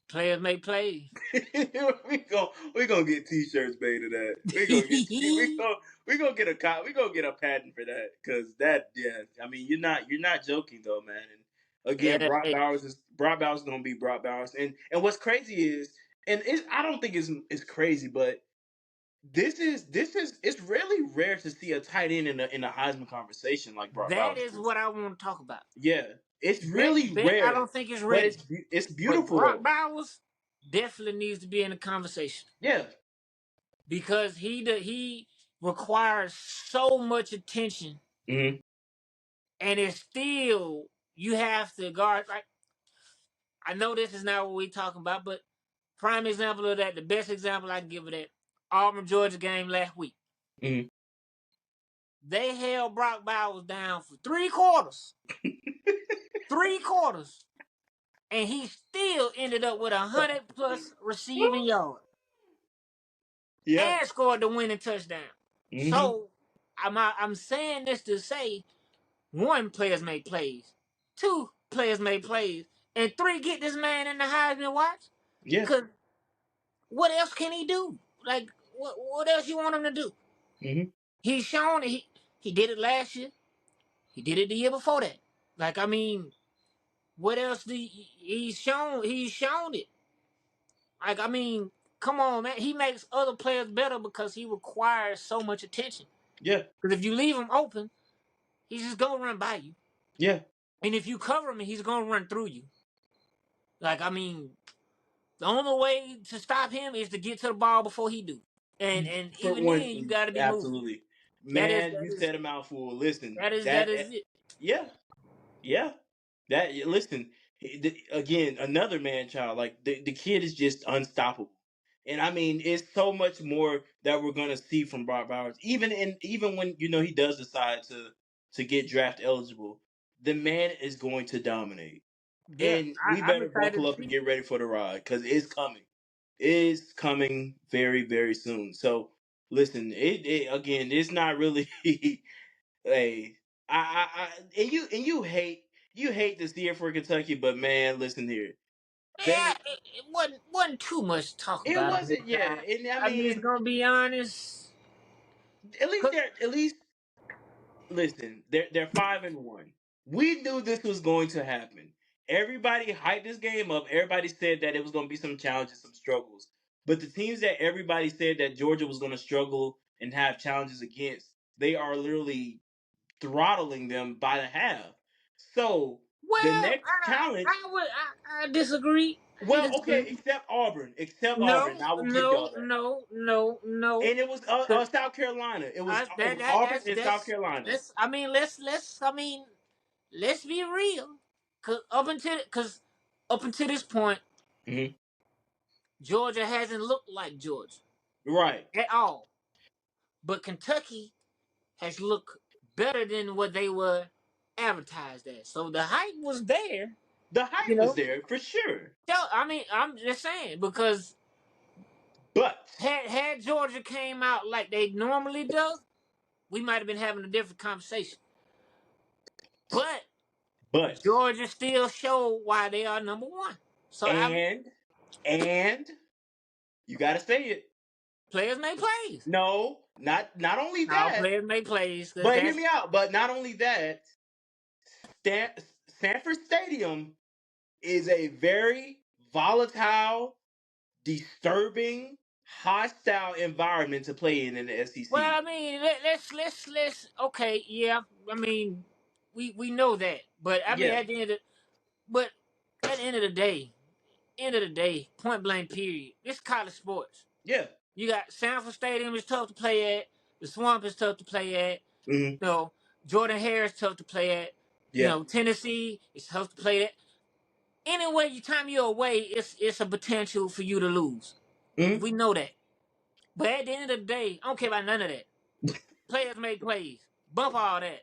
Players make plays. we gonna get t-shirts made of that. We gonna get a patent for that because that yeah. I mean, you're not joking though, man. And again, Yeah, hey, Brock Bowers is gonna be Brock Bowers. And what's crazy is, I don't think it's crazy, but this is it's really rare to see a tight end in a Heisman conversation like Brock that Bowers is is. what I want to talk about. Yeah, it's Bet really Bet I rare, don't think it's but ready, it's but beautiful Brock though. Bowers definitely needs to be in the conversation Yeah. because he requires so much attention, Hmm. and it's still you have to guard. Like I know this is not what we talking about, but prime example of that, the best example I can give of that, Auburn Georgia game last week. Hmm. They held Brock Bowers down for 3 quarters. 3 quarters. And he still ended up with 100+ receiving yards Yeah. and scored the winning touchdown. Hmm. So I'm saying this to say one, players make plays. Two, players make plays. And three, get this man in the Heisman watch. Yeah. Because what else can he do? Like, what else you want him to do? Hmm. He's shown it. He did it last year. He did it the year before that. Like, I mean, what else he's shown? He's shown it. Like, I mean, come on, man. He makes other players better because he requires so much attention. Yeah. Because if you leave him open, he's just gonna run by you. Yeah. And if you cover him, he's gonna run through you. Like, I mean, the only way to stop him is to get to the ball before he do. And For even then, you one, got to be moving. absolutely, That is man. You said a mouthful. Listen, that is it. yeah, yeah. That listen again, another man child. Like the kid is just unstoppable, and I mean, it's so much more that we're gonna see from Brock Bowers. Even when he does decide to get draft eligible, the man is going to dominate, Yeah, and we I'm better excited buckle to up and see. get ready for the ride because it's coming. It's coming very very soon. So listen, it again, it's not really. Hey, and you hate to see it for Kentucky, but man, listen here. Yeah, They it wasn't too much to talk it about on this wasn't, yeah, side. and I I'm just mean, gonna be honest. at least listen, they're 5-1. We knew this was going to happen. Everybody hyped this game up. Everybody said that it was going to be some challenges, some struggles. But the teams that everybody said that Georgia was going to struggle and have challenges against, they are literally throttling them by the half. So the Well, next challenge, I disagree. I well, okay, disagree. except Auburn, No, I will give no, y'all that. no, no, no. And it was 'Cause South Carolina. It that was Auburn and South that's Carolina. I mean, let's be real. Cause up until this point, Hmm. Georgia hasn't looked like Georgia Right. at all. But Kentucky has looked better than what they were advertised as. So the hype was there, The you hype was know. there for sure, So, I mean, I'm just saying because but had Georgia came out like they normally do, we might have been having a different conversation. But but Georgia still showed why they are number one. So and and you got to say it. players make plays. No, not only Now that, players make plays because but hear that's me out. But not only that, Stan- Sanford Stadium is a very volatile, disturbing, hostile environment to play in the well. SEC. I mean, let's. Okay, yeah. I mean, we know that, but I mean, Yeah, but at the end of the day, point blank. Period. It's college sports. yeah, You got Sanford Stadium is tough to play at. The Swamp is tough to play at. hmm, You know, Jordan Hare is tough to play at. You yeah, know, Tennessee is tough to play at. Anyway, you time you're away, it's a potential for you to lose. hmm. We know that. But at the end of the day, I don't care about none of that. Players make plays. Bump all that.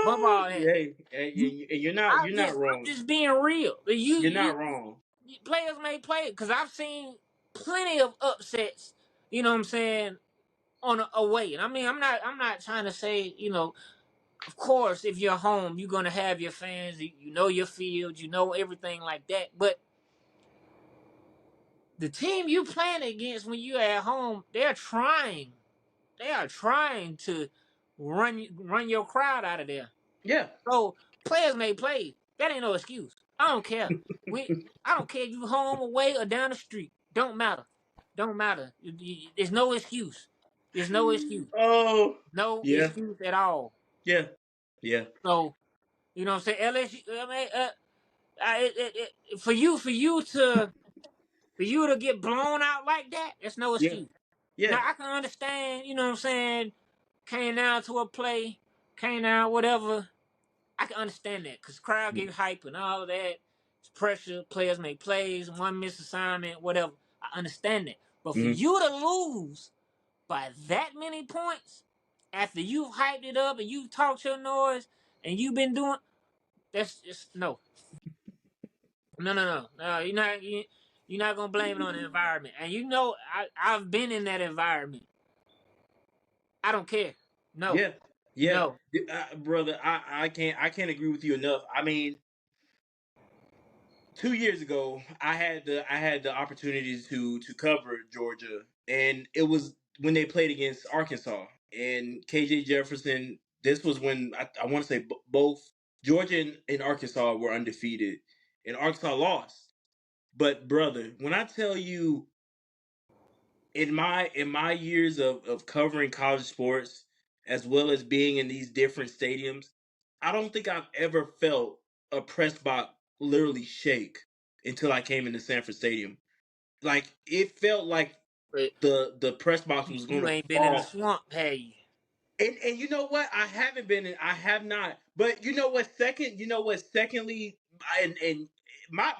Bump Oh, all that. hey, You, and you're not I'm wrong. just being real. You're not wrong. Players make plays because I've seen plenty of upsets. You know what I'm saying on away. And I mean, I'm not trying to say of course, if you're home, you're gonna have your fans. You know your field. You know everything like that. But the team you playing against when you're at home, they're trying. They are trying to run your crowd out of there. Yeah, So players may play. That ain't no excuse. I don't care. I don't care if you home, away, or down the street. Don't matter. Don't matter. There's no excuse. There's no excuse. oh, No yeah, excuse at all. yeah, yeah, So you know what I'm saying. LSU. I mean, for you to get blown out like that, that's no yeah, excuse. yeah. Now I can understand. You know what I'm saying. Came down to a play. Came down whatever. I can understand that because crowd get hype and all of that. It's pressure. Players make plays. One misassignment, whatever. I understand that. But for Hmm. you to lose by that many points after you've hyped it up and you've talked your noise and you've been doing that's just no. No. You're not gonna blame it on the environment. And I've been in that environment. I don't care. No. Yeah, Yeah, No. brother, I can't agree with you enough. I mean, 2 years ago, I had the opportunity to cover Georgia, and it was when they played against Arkansas and KJ Jefferson. This was when I want to say both Georgia and Arkansas were undefeated, and Arkansas lost. But brother, when I tell you in my years of covering college sports as well as being in these different stadiums, I don't think I've ever felt a press box literally shake until I came into Sanford Stadium. Like it felt like But the press box was you gonna ain't been in the fall. swamp, have you? And you know what? I haven't been in. I have not. But you know what? Second, you know what? Secondly, and my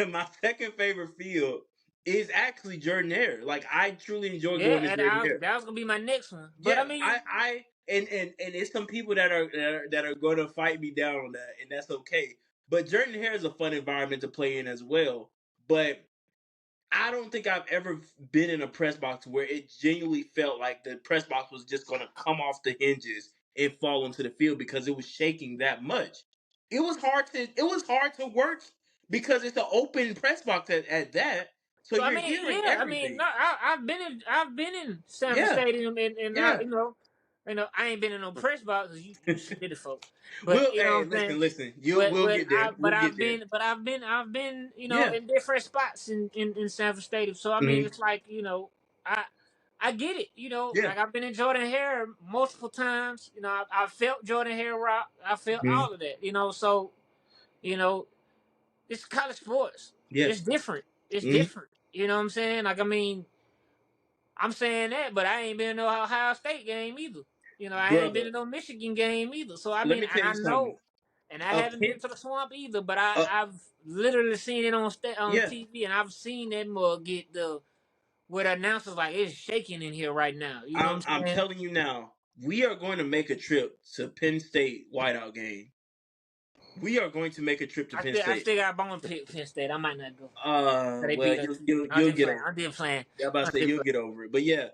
my second favorite field is actually Jordan Hare. Like I truly enjoy Yeah, going to and Jordan Hare. that was gonna be my next one. But I Yeah, mean, I and it's some people that are going to fight me down on that, and that's okay. But Jordan Hare is a fun environment to play in as well. But I don't think I've ever been in a press box where it genuinely felt like the press box was just going to come off the hinges and fall into the field because it was shaking that much. It was hard to work because it's an open press box at that, so so I you're mean, hearing yeah, I mean, no, everything. I've been in Sanford Yeah, Stadium, and I, yeah. I ain't been in no press box 'cause you city folk, but We'll you know hey, what I'm saying. listen. We'll get there. We'll get there. I've been, Yeah, in different spots in Sanford Stadium. So I mean, hmm it's like, I I get it. yeah. Like I've been in Jordan Hare multiple times. I felt Jordan Hare rock. I felt hmm all of that. So you know, it's college sports. yeah. It's different. It's hmm different. You know what I'm saying? Like I mean, I'm saying that, but I ain't been to no Ohio State game either. I ain't been Brother, to no Michigan game either. So I let mean, me and tell I you something. know, and I A haven't been pin, to the swamp either. But uh, I've literally seen it on yeah. TV, and I've seen that mug get the where the announcers like it's shaking in here right now. You know what I'm I'm saying? telling you now. We are going to make a trip to Penn State whiteout game. We are going to make a trip to Penn I State. still got a bone to pick Penn State. I might not go. So they Well, beat us. I'm you'll just get playing. over I'm it. just playing. Yeah, I'm about to I'm say just you'll playing. get over it. But yeah,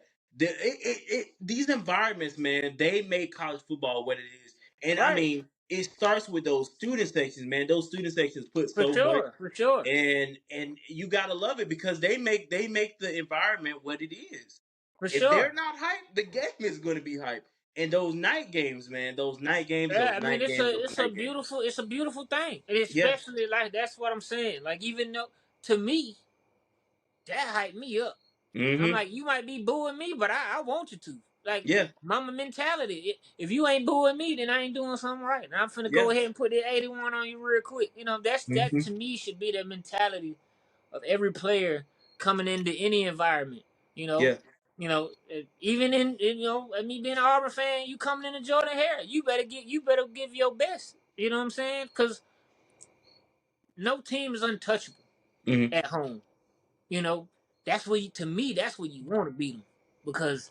these environments, man, they make college football what it is. And I Right. mean, it starts with those student sections, man. Those student sections put For so much, sure. For sure. and you gotta love it because they make the environment what it is. For If they're sure. not hyped, the game is going to be hyped. And those night games, man, those night games, Yeah, those I mean night games, those night games. it's a beautiful thing, and Yeah. especially like that's what I'm saying. Like even though to me that hyped me up. I'm Mm-hmm. like, you might be booing me, but I want you to. Like Yeah. mama mentality. If you ain't booing me, then I ain't doing something right. And I'm finna go Yeah. ahead and put that 81 on you real quick. That Mm-hmm. to me should be the mentality of every player coming into any environment. You know, Yeah. even in me being an Auburn fan, you coming into Jordan Hare, you better give your best. You know what I'm saying? Because no team is untouchable Mm-hmm. at home. You know, to me that's where you want to beat them because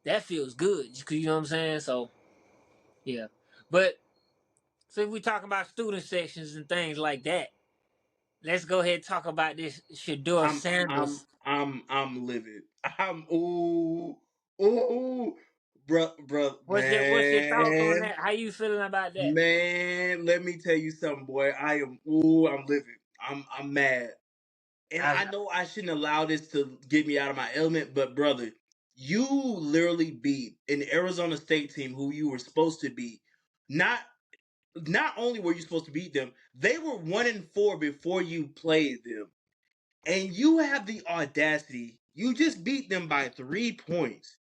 that feels good. You know what I'm saying? So yeah, but so if we talk about student sections and things like that, let's go ahead and talk about this Shador I'm I'm Sanders. I'm livid. Ooh, bruh, What's your thoughts on man, that? How you feeling about that? man. Let me tell you something, boy. I'm livid. I'm mad, and I I know I shouldn't allow this to get me out of my element, but brother, you literally beat an Arizona State team who you were supposed to beat. Not not only were you supposed to beat them, they were 1-4 before you played them. And you have the audacity. You just beat them by 3 points.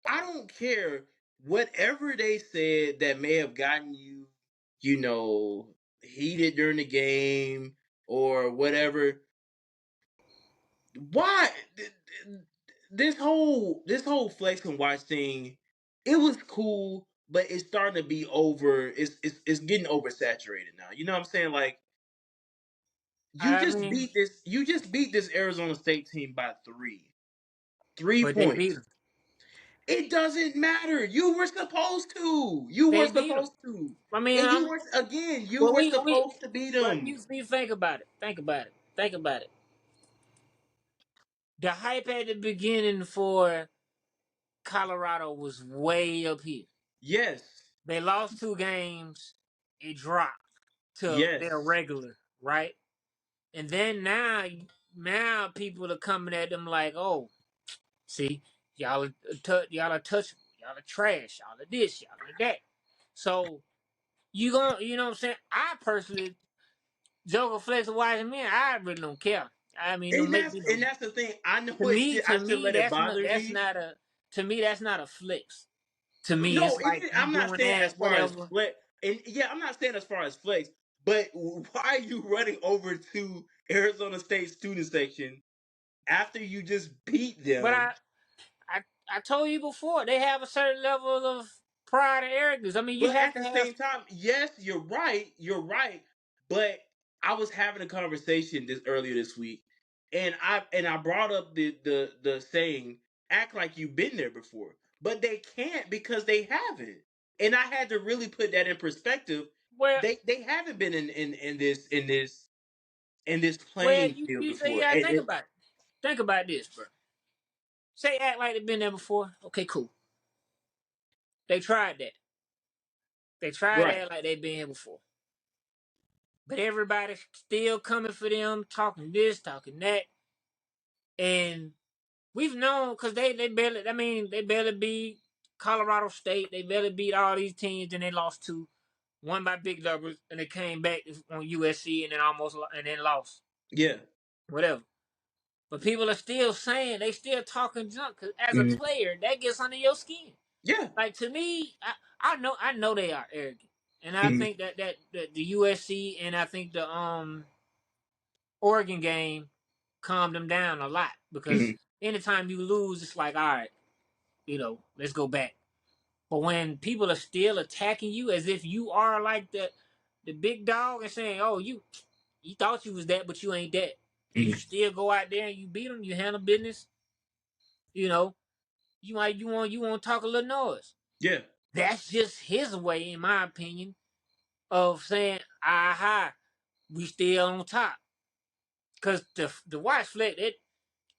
I don't care whatever they said that may have gotten you, heated during the game or whatever. Why this whole flex and watch thing? It was cool, but it's starting to be over. It's getting oversaturated now. You know what I'm saying? Like you I just mean, beat this. You just beat this Arizona State team by three but they beat points. him. It doesn't matter. You were supposed to. You were They beat him. supposed to. I mean, And you but were supposed to beat but them. you think about it. Think about it. Think about it. The hype at the beginning for Colorado was way up here. Yes. They lost 2 games. It dropped to their Yes. regular, right? And then now people are coming at them like, oh, see, y'all are touch, y'all are trash, y'all are this, y'all are that. So you know what I'm saying? I personally, Joker Flex and Wise Men, I really don't care. I mean, don't And make me no. that's the thing. I know To it me, should to I should me, let it bother that's me. not a. To me, that's not a flex. To me, No, it's like you I'm not doing saying as that, far as whatever. flex. And yeah, I'm not saying as far as flex, but why are you running over to Arizona State student section after you just beat But them? I told you before, they have a certain level of pride and arrogance. I mean, you But have at to the have. same time, yes, you're right. But I was having a conversation this earlier this week, and I brought up the saying, "Act like you've been there before," but they can't because they haven't. And I had to really put that in perspective. Well, They haven't been in this well, playing field you say you before. gotta think about it. Think about this, bro. Say act like they've been there before. Okay, cool. They tried that. They tried to Right. act like they've been here before. But everybody's still coming for them, talking this, talking that. And we've known because they barely, I mean, they barely beat Colorado State. They barely beat all these teams and they lost two. One by big numbers, and they came back on USC and then and then lost. Yeah. Whatever. But people are still saying, they still talking junk because as a Mhm. player, that gets under your skin. Yeah. Like to me, I know they are arrogant. And I Mhm. think that the USC and I think the Oregon game calmed them down a lot because Mhm. anytime you lose, it's like, all right, let's go back. But when people are still attacking you as if you are like the big dog and saying, "Oh, you thought you was that, but you ain't that," and you Mhm. still go out there and you beat them, you handle business, you know, you want to talk a little noise. Yeah. That's just his way, in my opinion, of saying, "Aha, we still on top." Cause the watch flat it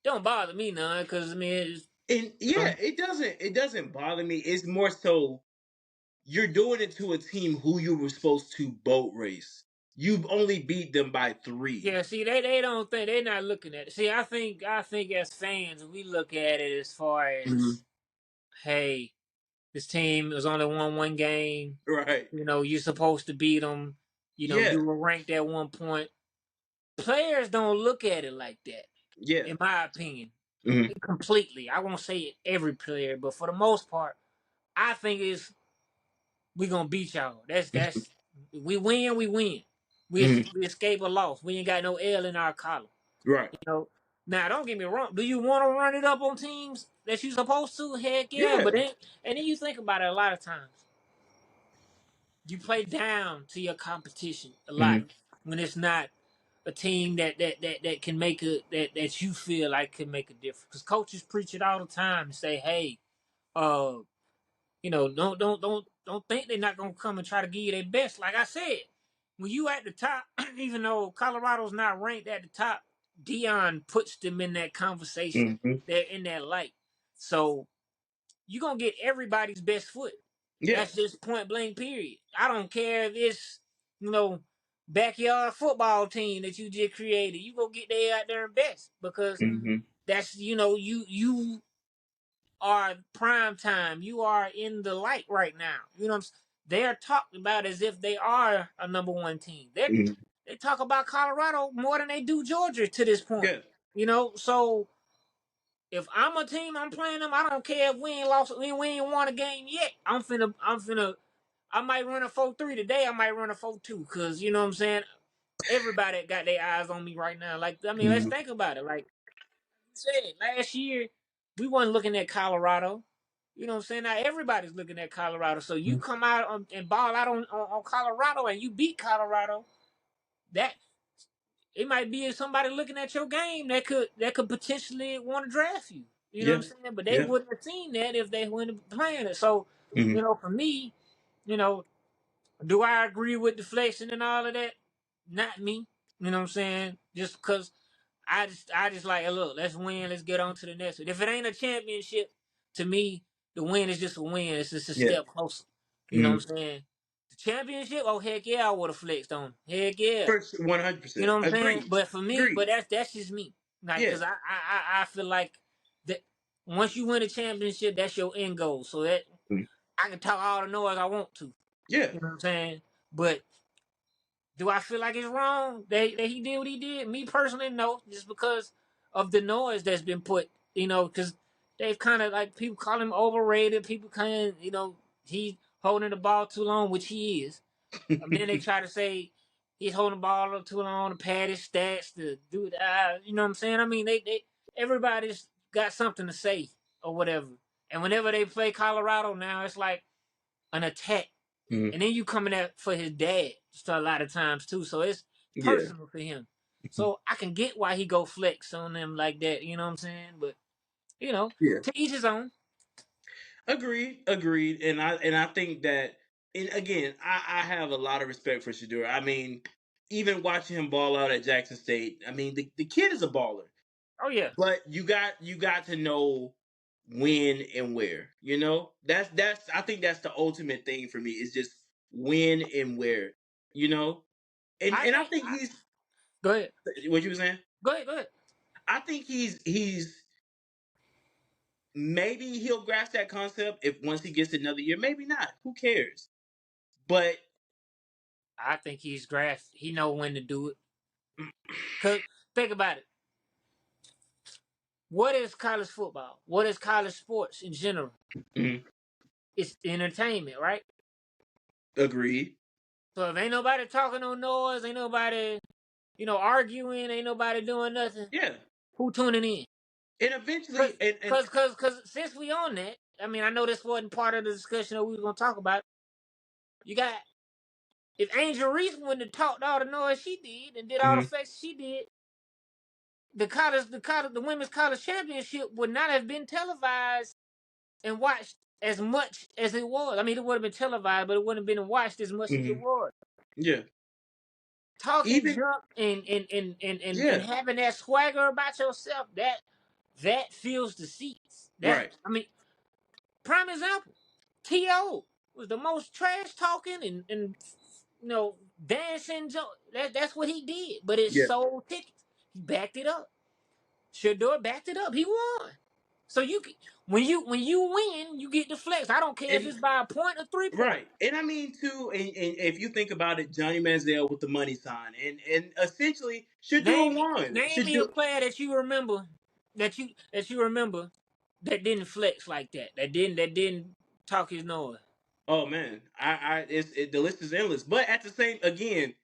don't bother me none. Cause I mean, And um, yeah, it doesn't bother me. It's more so you're doing it to a team who you were supposed to boat race. You've only beat them by three. yeah. See, they don't think they're not looking at it. See, I think as fans we look at it as far Mhm. as, hey, this team was only won one game. Right. You're supposed to beat them. Yeah. You were ranked at one point. Players don't look at it like that, Yeah. in my opinion. Mhm. Completely. I won't say every player, but for the most part, I think it's we gonna beat y'all. That's we win, we win. Mhm. We escape a loss. We ain't got no L in our collar. Right. You know. Now, don't get me wrong. Do you want to run it up on teams that you supposed to? Heck yeah. Yeah. And then you think about it a lot of times. You play down to your competition a lot Mhm. when it's not a team that can make that you feel like can make a difference. Because coaches preach it all the time and say, hey, uh, don't think they're not gonna come and try to give you their best. Like I said, when you at the top, even though Colorado's not ranked at the top, Dion puts them in that conversation. Mhm. They're in that light. So you're gonna get everybody's best foot. Yeah. That's just point blank period. I don't care if it's, you know, backyard football team that you just created. You go get they out there and best because Mhm. that's you are prime time. You are in the light right now. They're talked about as if they are a number one team. Mhm. They talk about Colorado more than they do Georgia to this point. Yeah. So if I'm a team, I'm playing them. I don't care if we ain't lost, we ain't won a game yet. I'm finna. I might run a 4-3 today. I might run a 4-2 because you know what I'm saying. Everybody got their eyes on me right now. Like I mean, let's Mhm. think about it. Like you said, last year we wasn't looking at Colorado. You know what I'm saying? Now everybody's looking at Colorado. So you come out and ball out on Colorado and you beat Colorado. That it might be somebody looking at your game that could potentially want to draft you. You know what I'm Yeah. saying? But they Yeah. wouldn't have seen that if they weren't playing it. So, Mhm. for me, you know, do I agree with deflection and all of that? Not me. You know what I'm saying? Just because I just like, hey, look, let's win, let's get on to the next one. If it ain't a championship, to me, the win is just a win. It's just a Yeah. step closer. You know what I'm saying? The championship, oh heck yeah, I would have flexed on. Heck yeah. First, You 100%. know what I'm saying? Agreed. But for me, Agreed. but that's just me. Like, Yeah. cause I feel like that once you win a championship, that's your end goal. So that Mhm. I can talk all the noise I want to. Yeah. You know what I'm saying? But do I feel like it's wrong that he did what he did? Me personally, no. Just because of the noise that's been put, because they've kind of like people call him overrated. People kind of, he holding the ball too long, which he is. And then they try to say he's holding the ball up too long to pad his stats to do that. You know what I'm saying? I mean, they everybody's got something to say or whatever. And whenever they play Colorado now, it's like an attack. Mhm. And then you coming at for his dad a lot of times too. So it's Yeah. personal for him. So I can get why he go flex on them like that. You know what I'm saying? But Yeah. to each his own. Agreed. Agreed. And I think that, and again, I have a lot of respect for Shador. I mean, even watching him ball out at Jackson State, I mean, the kid is a baller. Oh yeah. But you got to know when and where. That's I think that's the ultimate thing for me is just when and where. You know, and I and I think. think he's Go ahead. what you were saying. Go ahead. Go ahead. I think he's maybe he'll grasp that concept if once he gets another year. Maybe not. Who cares? But I think he's grasped. He know when to do it. Cause think about it. What is college football? What is college sports in general? Mhm. It's entertainment, right? Agreed. So if ain't nobody talking no noise, ain't nobody, arguing, ain't nobody doing nothing, Yeah. who tuning in? And Cause, eventually, and cause, cause, cause since we on that, I mean, I know this wasn't part of the discussion that we were gonna talk about. You got if Angel Reese wouldn't have talked all the noise she did and did all the mhm, facts she did, the women's college championship would not have been televised and watched as much as it was. I mean, it would have been televised, but it wouldn't have been watched as much as it mhm. was. Yeah. Talking Even junk and yeah. having that swagger about yourself, that fills the seats. That Right. I mean, prime example, T.O. was the most trash talking and dancing joke. That's what he did, but it Yeah. sold tickets. He backed it up. Shador backed it up. He won. So when you win, you get the flex. I don't care if And it's by a point or 3 points. right. And I mean too, and if you think about it, Johnny Manziel with the money sign. And essentially Shador Name me won. name me a Shador player that you remember that didn't flex like that. That didn't talk his noise. oh man. The list is endless. But at the same again,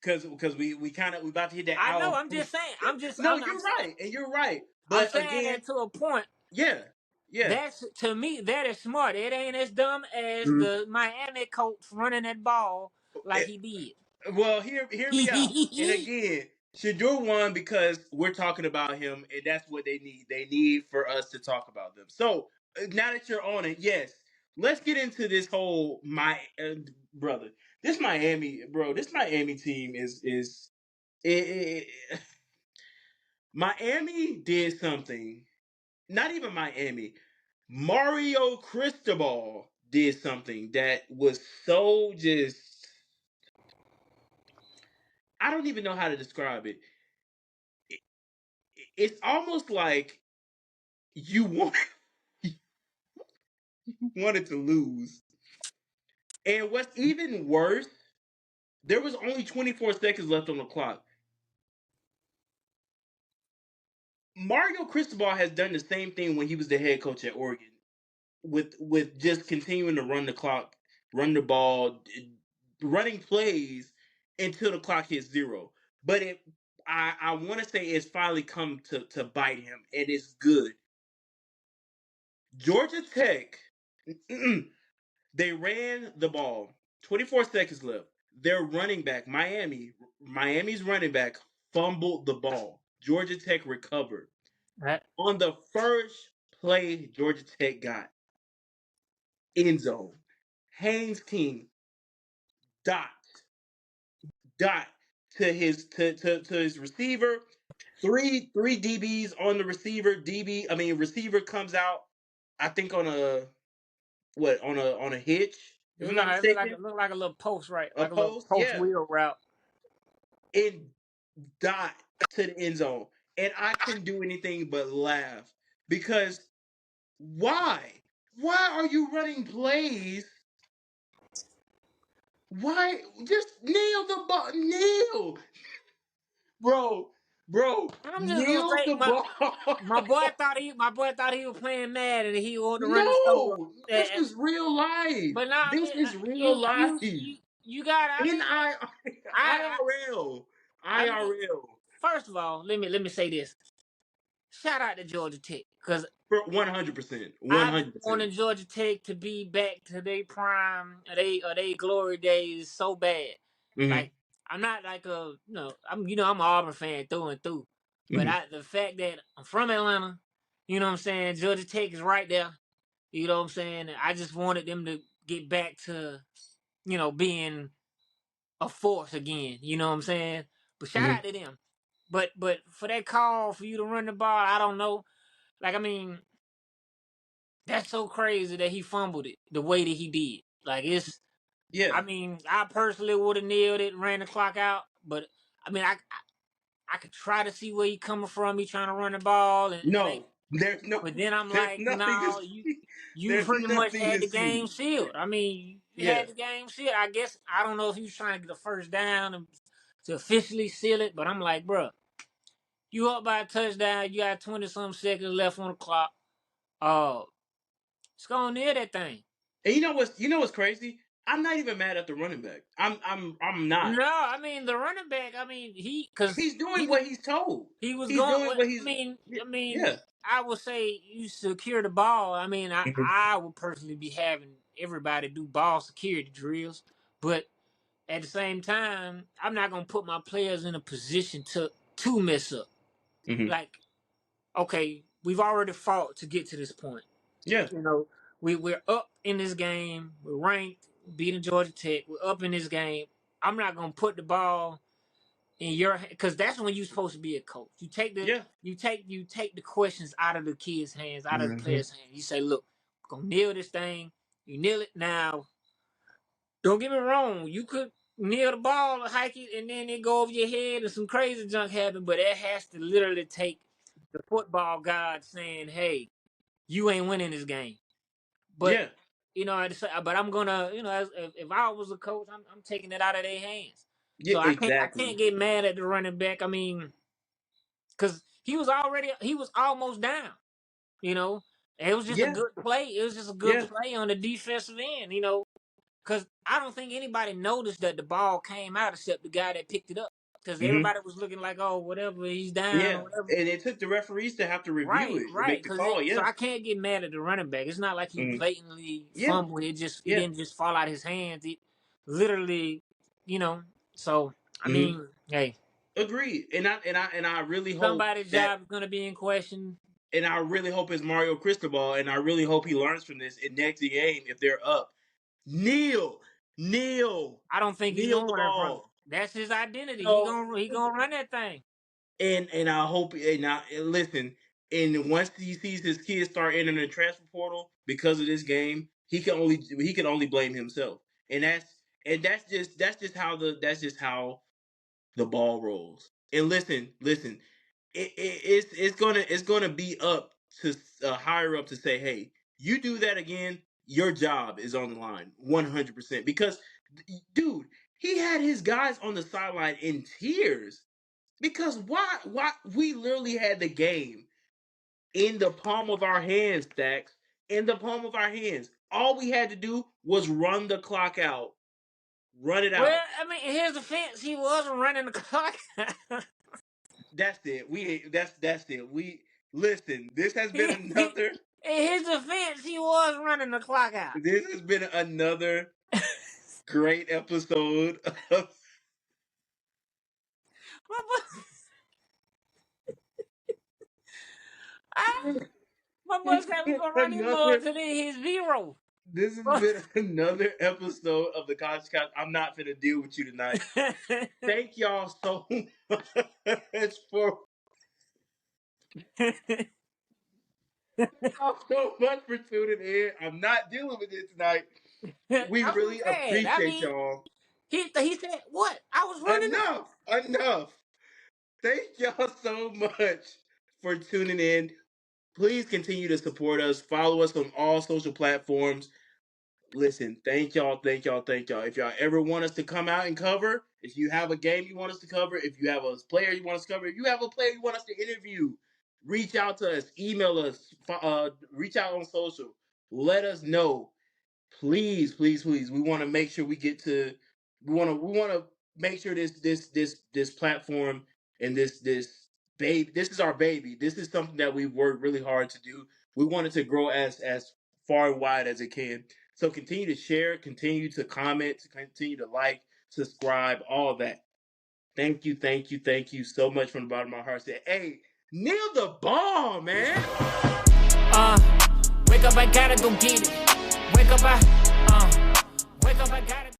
because we about to hit that I know. hour. I'm just saying. I'm just. No, I'm you're saying. right. And you're right. I'm But saying again, that to a point. yeah. Yeah. That's to me. That is smart. It ain't as dumb as Mhm. the Miami coach running that ball like he did. Well, hear me out. And again, Shador won because we're talking about him, and that's what they need. They need for us to talk about them. So now that you're on it, yes, let's get into this whole brother. This Miami team is it, Miami did something. Not even Miami. Mario Cristobal did something that was so just. I don't even know how to describe it. It's almost like you want you wanted to lose. And what's even worse, there was only 24 seconds left on the clock. Mario Cristobal has done the same thing when he was the head coach at Oregon, with just continuing to run the clock, run the ball, running plays until the clock hits zero. But I want to say it's finally come to bite him, and it's good. Georgia Tech. They ran the ball. 24 seconds left. Their running back, Miami's running back fumbled the ball. Georgia Tech recovered. Right. On the first play Georgia Tech got, end zone. Haynes King dot dot to his receiver. Three DBs on the receiver. Receiver comes out, I think on a hitch. if I'm not mistaken. It look like a little post, right? A Like a little post, post yeah, wheel route. and dot to the end zone. And I couldn't do anything but laugh because why? Why are you running plays? Why just nail the ball? Nail, bro, bro, I'm just gonna nail say the ball. my boy thought he was playing mad and he wanted to run the score. No, this is real life. But now, I This mean, is real life. you got. I In mean, I IRL. I mean, IRL. first of all, let me say this. Shout out to Georgia Tech because 100%. I've been 100%. wanting Georgia Tech to be back to their prime, or they glory days so bad. Hmm. Like I'm not like a I'm I'm an Auburn fan through and through, but Hmm. the fact that I'm from Atlanta, you know what I'm saying, Georgia Tech is right there. You know what I'm saying. I just wanted them to get back to being a force again. You know what I'm saying. But shout Hmm. out to them. But for that call for you to run the ball, I don't know. Like I mean, that's so crazy that he fumbled it the way that he did. Like it's, I Yeah. mean, I personally would have nailed it and ran the clock out. But I mean, I could try to see where he coming from. He trying to run the ball and think. No. There's no. But then I'm There's like, nothing to no, see. you There's pretty much nothing had to the game see. sealed. I mean, you Yeah. had the game sealed. I guess I don't know if he was trying to get a first down to officially seal it. But I'm like, bro, you up by a touchdown. You got 20 some seconds left on the clock. Oh, it's going near that thing. And you know what's crazy? I'm not even mad at the running back. I'm not. No, I mean the running back. I mean because He's doing what he's told. he was He's going. doing what I he's mean, I mean, yeah. I would say you secure the ball. I mean, Mhm. I would personally be having everybody do ball security drills, but at the same time, I'm not gonna put my players in a position to mess up. Mhm. Like, okay, we've already fought to get to this point. Yeah. You know, we're up in this game. We're ranked, beating Georgia Tech. We're up in this game. I'm not gonna put the ball in your because that's when you're supposed to be a coach. Yeah. You take the questions out of the kids' hands, out of the Hmm. players' hands. You say, look, I'm gonna nail this thing. You nail it now. Don't get me wrong. You could nail the ball, hike it, and then it go over your head, and some crazy junk happen. But it has to literally take the football god saying, "Hey, you ain't winning this game." But Yeah. but I'm gonna, if I was a coach, I'm taking it out of their hands. Yeah. So I can't Exactly. get mad at the running back. I mean, because he was almost down. You know, it was just a Yeah. good play. It was just a good Yeah. play on the defensive end. Because I don't think anybody noticed that the ball came out except the guy that picked it up. Because Hmm. everybody was looking like, oh, whatever, he's down or Yeah. whatever. And it took the referees to have to review Right, it and right. make the call. So Yeah. I can't get mad at the running back. It's not like he Hmm. blatantly Yeah. fumbled. It Yeah. didn't just fall out his hands. It literally, you know. So I Hmm. mean, hey, Agreed. And I really hope somebody's that job is gonna be in question. and I really hope it's Mario Cristobal, and I really hope he learns from this. And next game, if they're up, kneel, kneel, I don't think he's kneel gonna the run from it. ball. That's his identity. No, He gonna run that thing. and I hope and listen. And once he sees his kids start entering the transfer portal because of this game, he can only blame himself. And that's just how the ball rolls. And listen, it's gonna be up to higher up to say, hey, you do that again, your job is on the line, 100%. Because, dude, he had his guys on the sideline in tears because why we literally had the game in the palm of our hands, Stacks, in the palm of our hands. All we had to do was run the clock out, run it Well, out. I mean, in his defense, he wasn't running the clock. That's it. That's it. We listen. This has been In another. his defense, he was running the clock out. This has been another great episode of My boy, ah, my boy this has said we been gonna run him more another. to his zero. This has been another episode of the College Couch. I'm not gonna deal with you tonight. Thank y'all so much for y'all so much for tuning in. I'm not dealing with it tonight. We I feel really bad. I appreciate mean, y'all. he said what? I was running up. Enough. Thank y'all so much for tuning in. Please continue to support us. Follow us on all social platforms. Listen, thank y'all, thank y'all, thank y'all. If y'all ever want us to come out and cover, if you have a game you want us to cover, if you have a player you want us to cover, if you have a player you want us to interview, reach out to us, email us, reach out on social. Let us know. Please, please, please. We want to make sure we get to. We want to make sure this platform and this baby. This is our baby. This is something that we've worked really hard to do. We want it to grow as far and wide as it can. So continue to share, continue to comment, to continue to like, subscribe, all that. Thank you, thank you, thank you so much from the bottom of my heart. Say, hey, kneel the ball, man. Uh, wake up, I gotta go get it. Wake up, I gotta.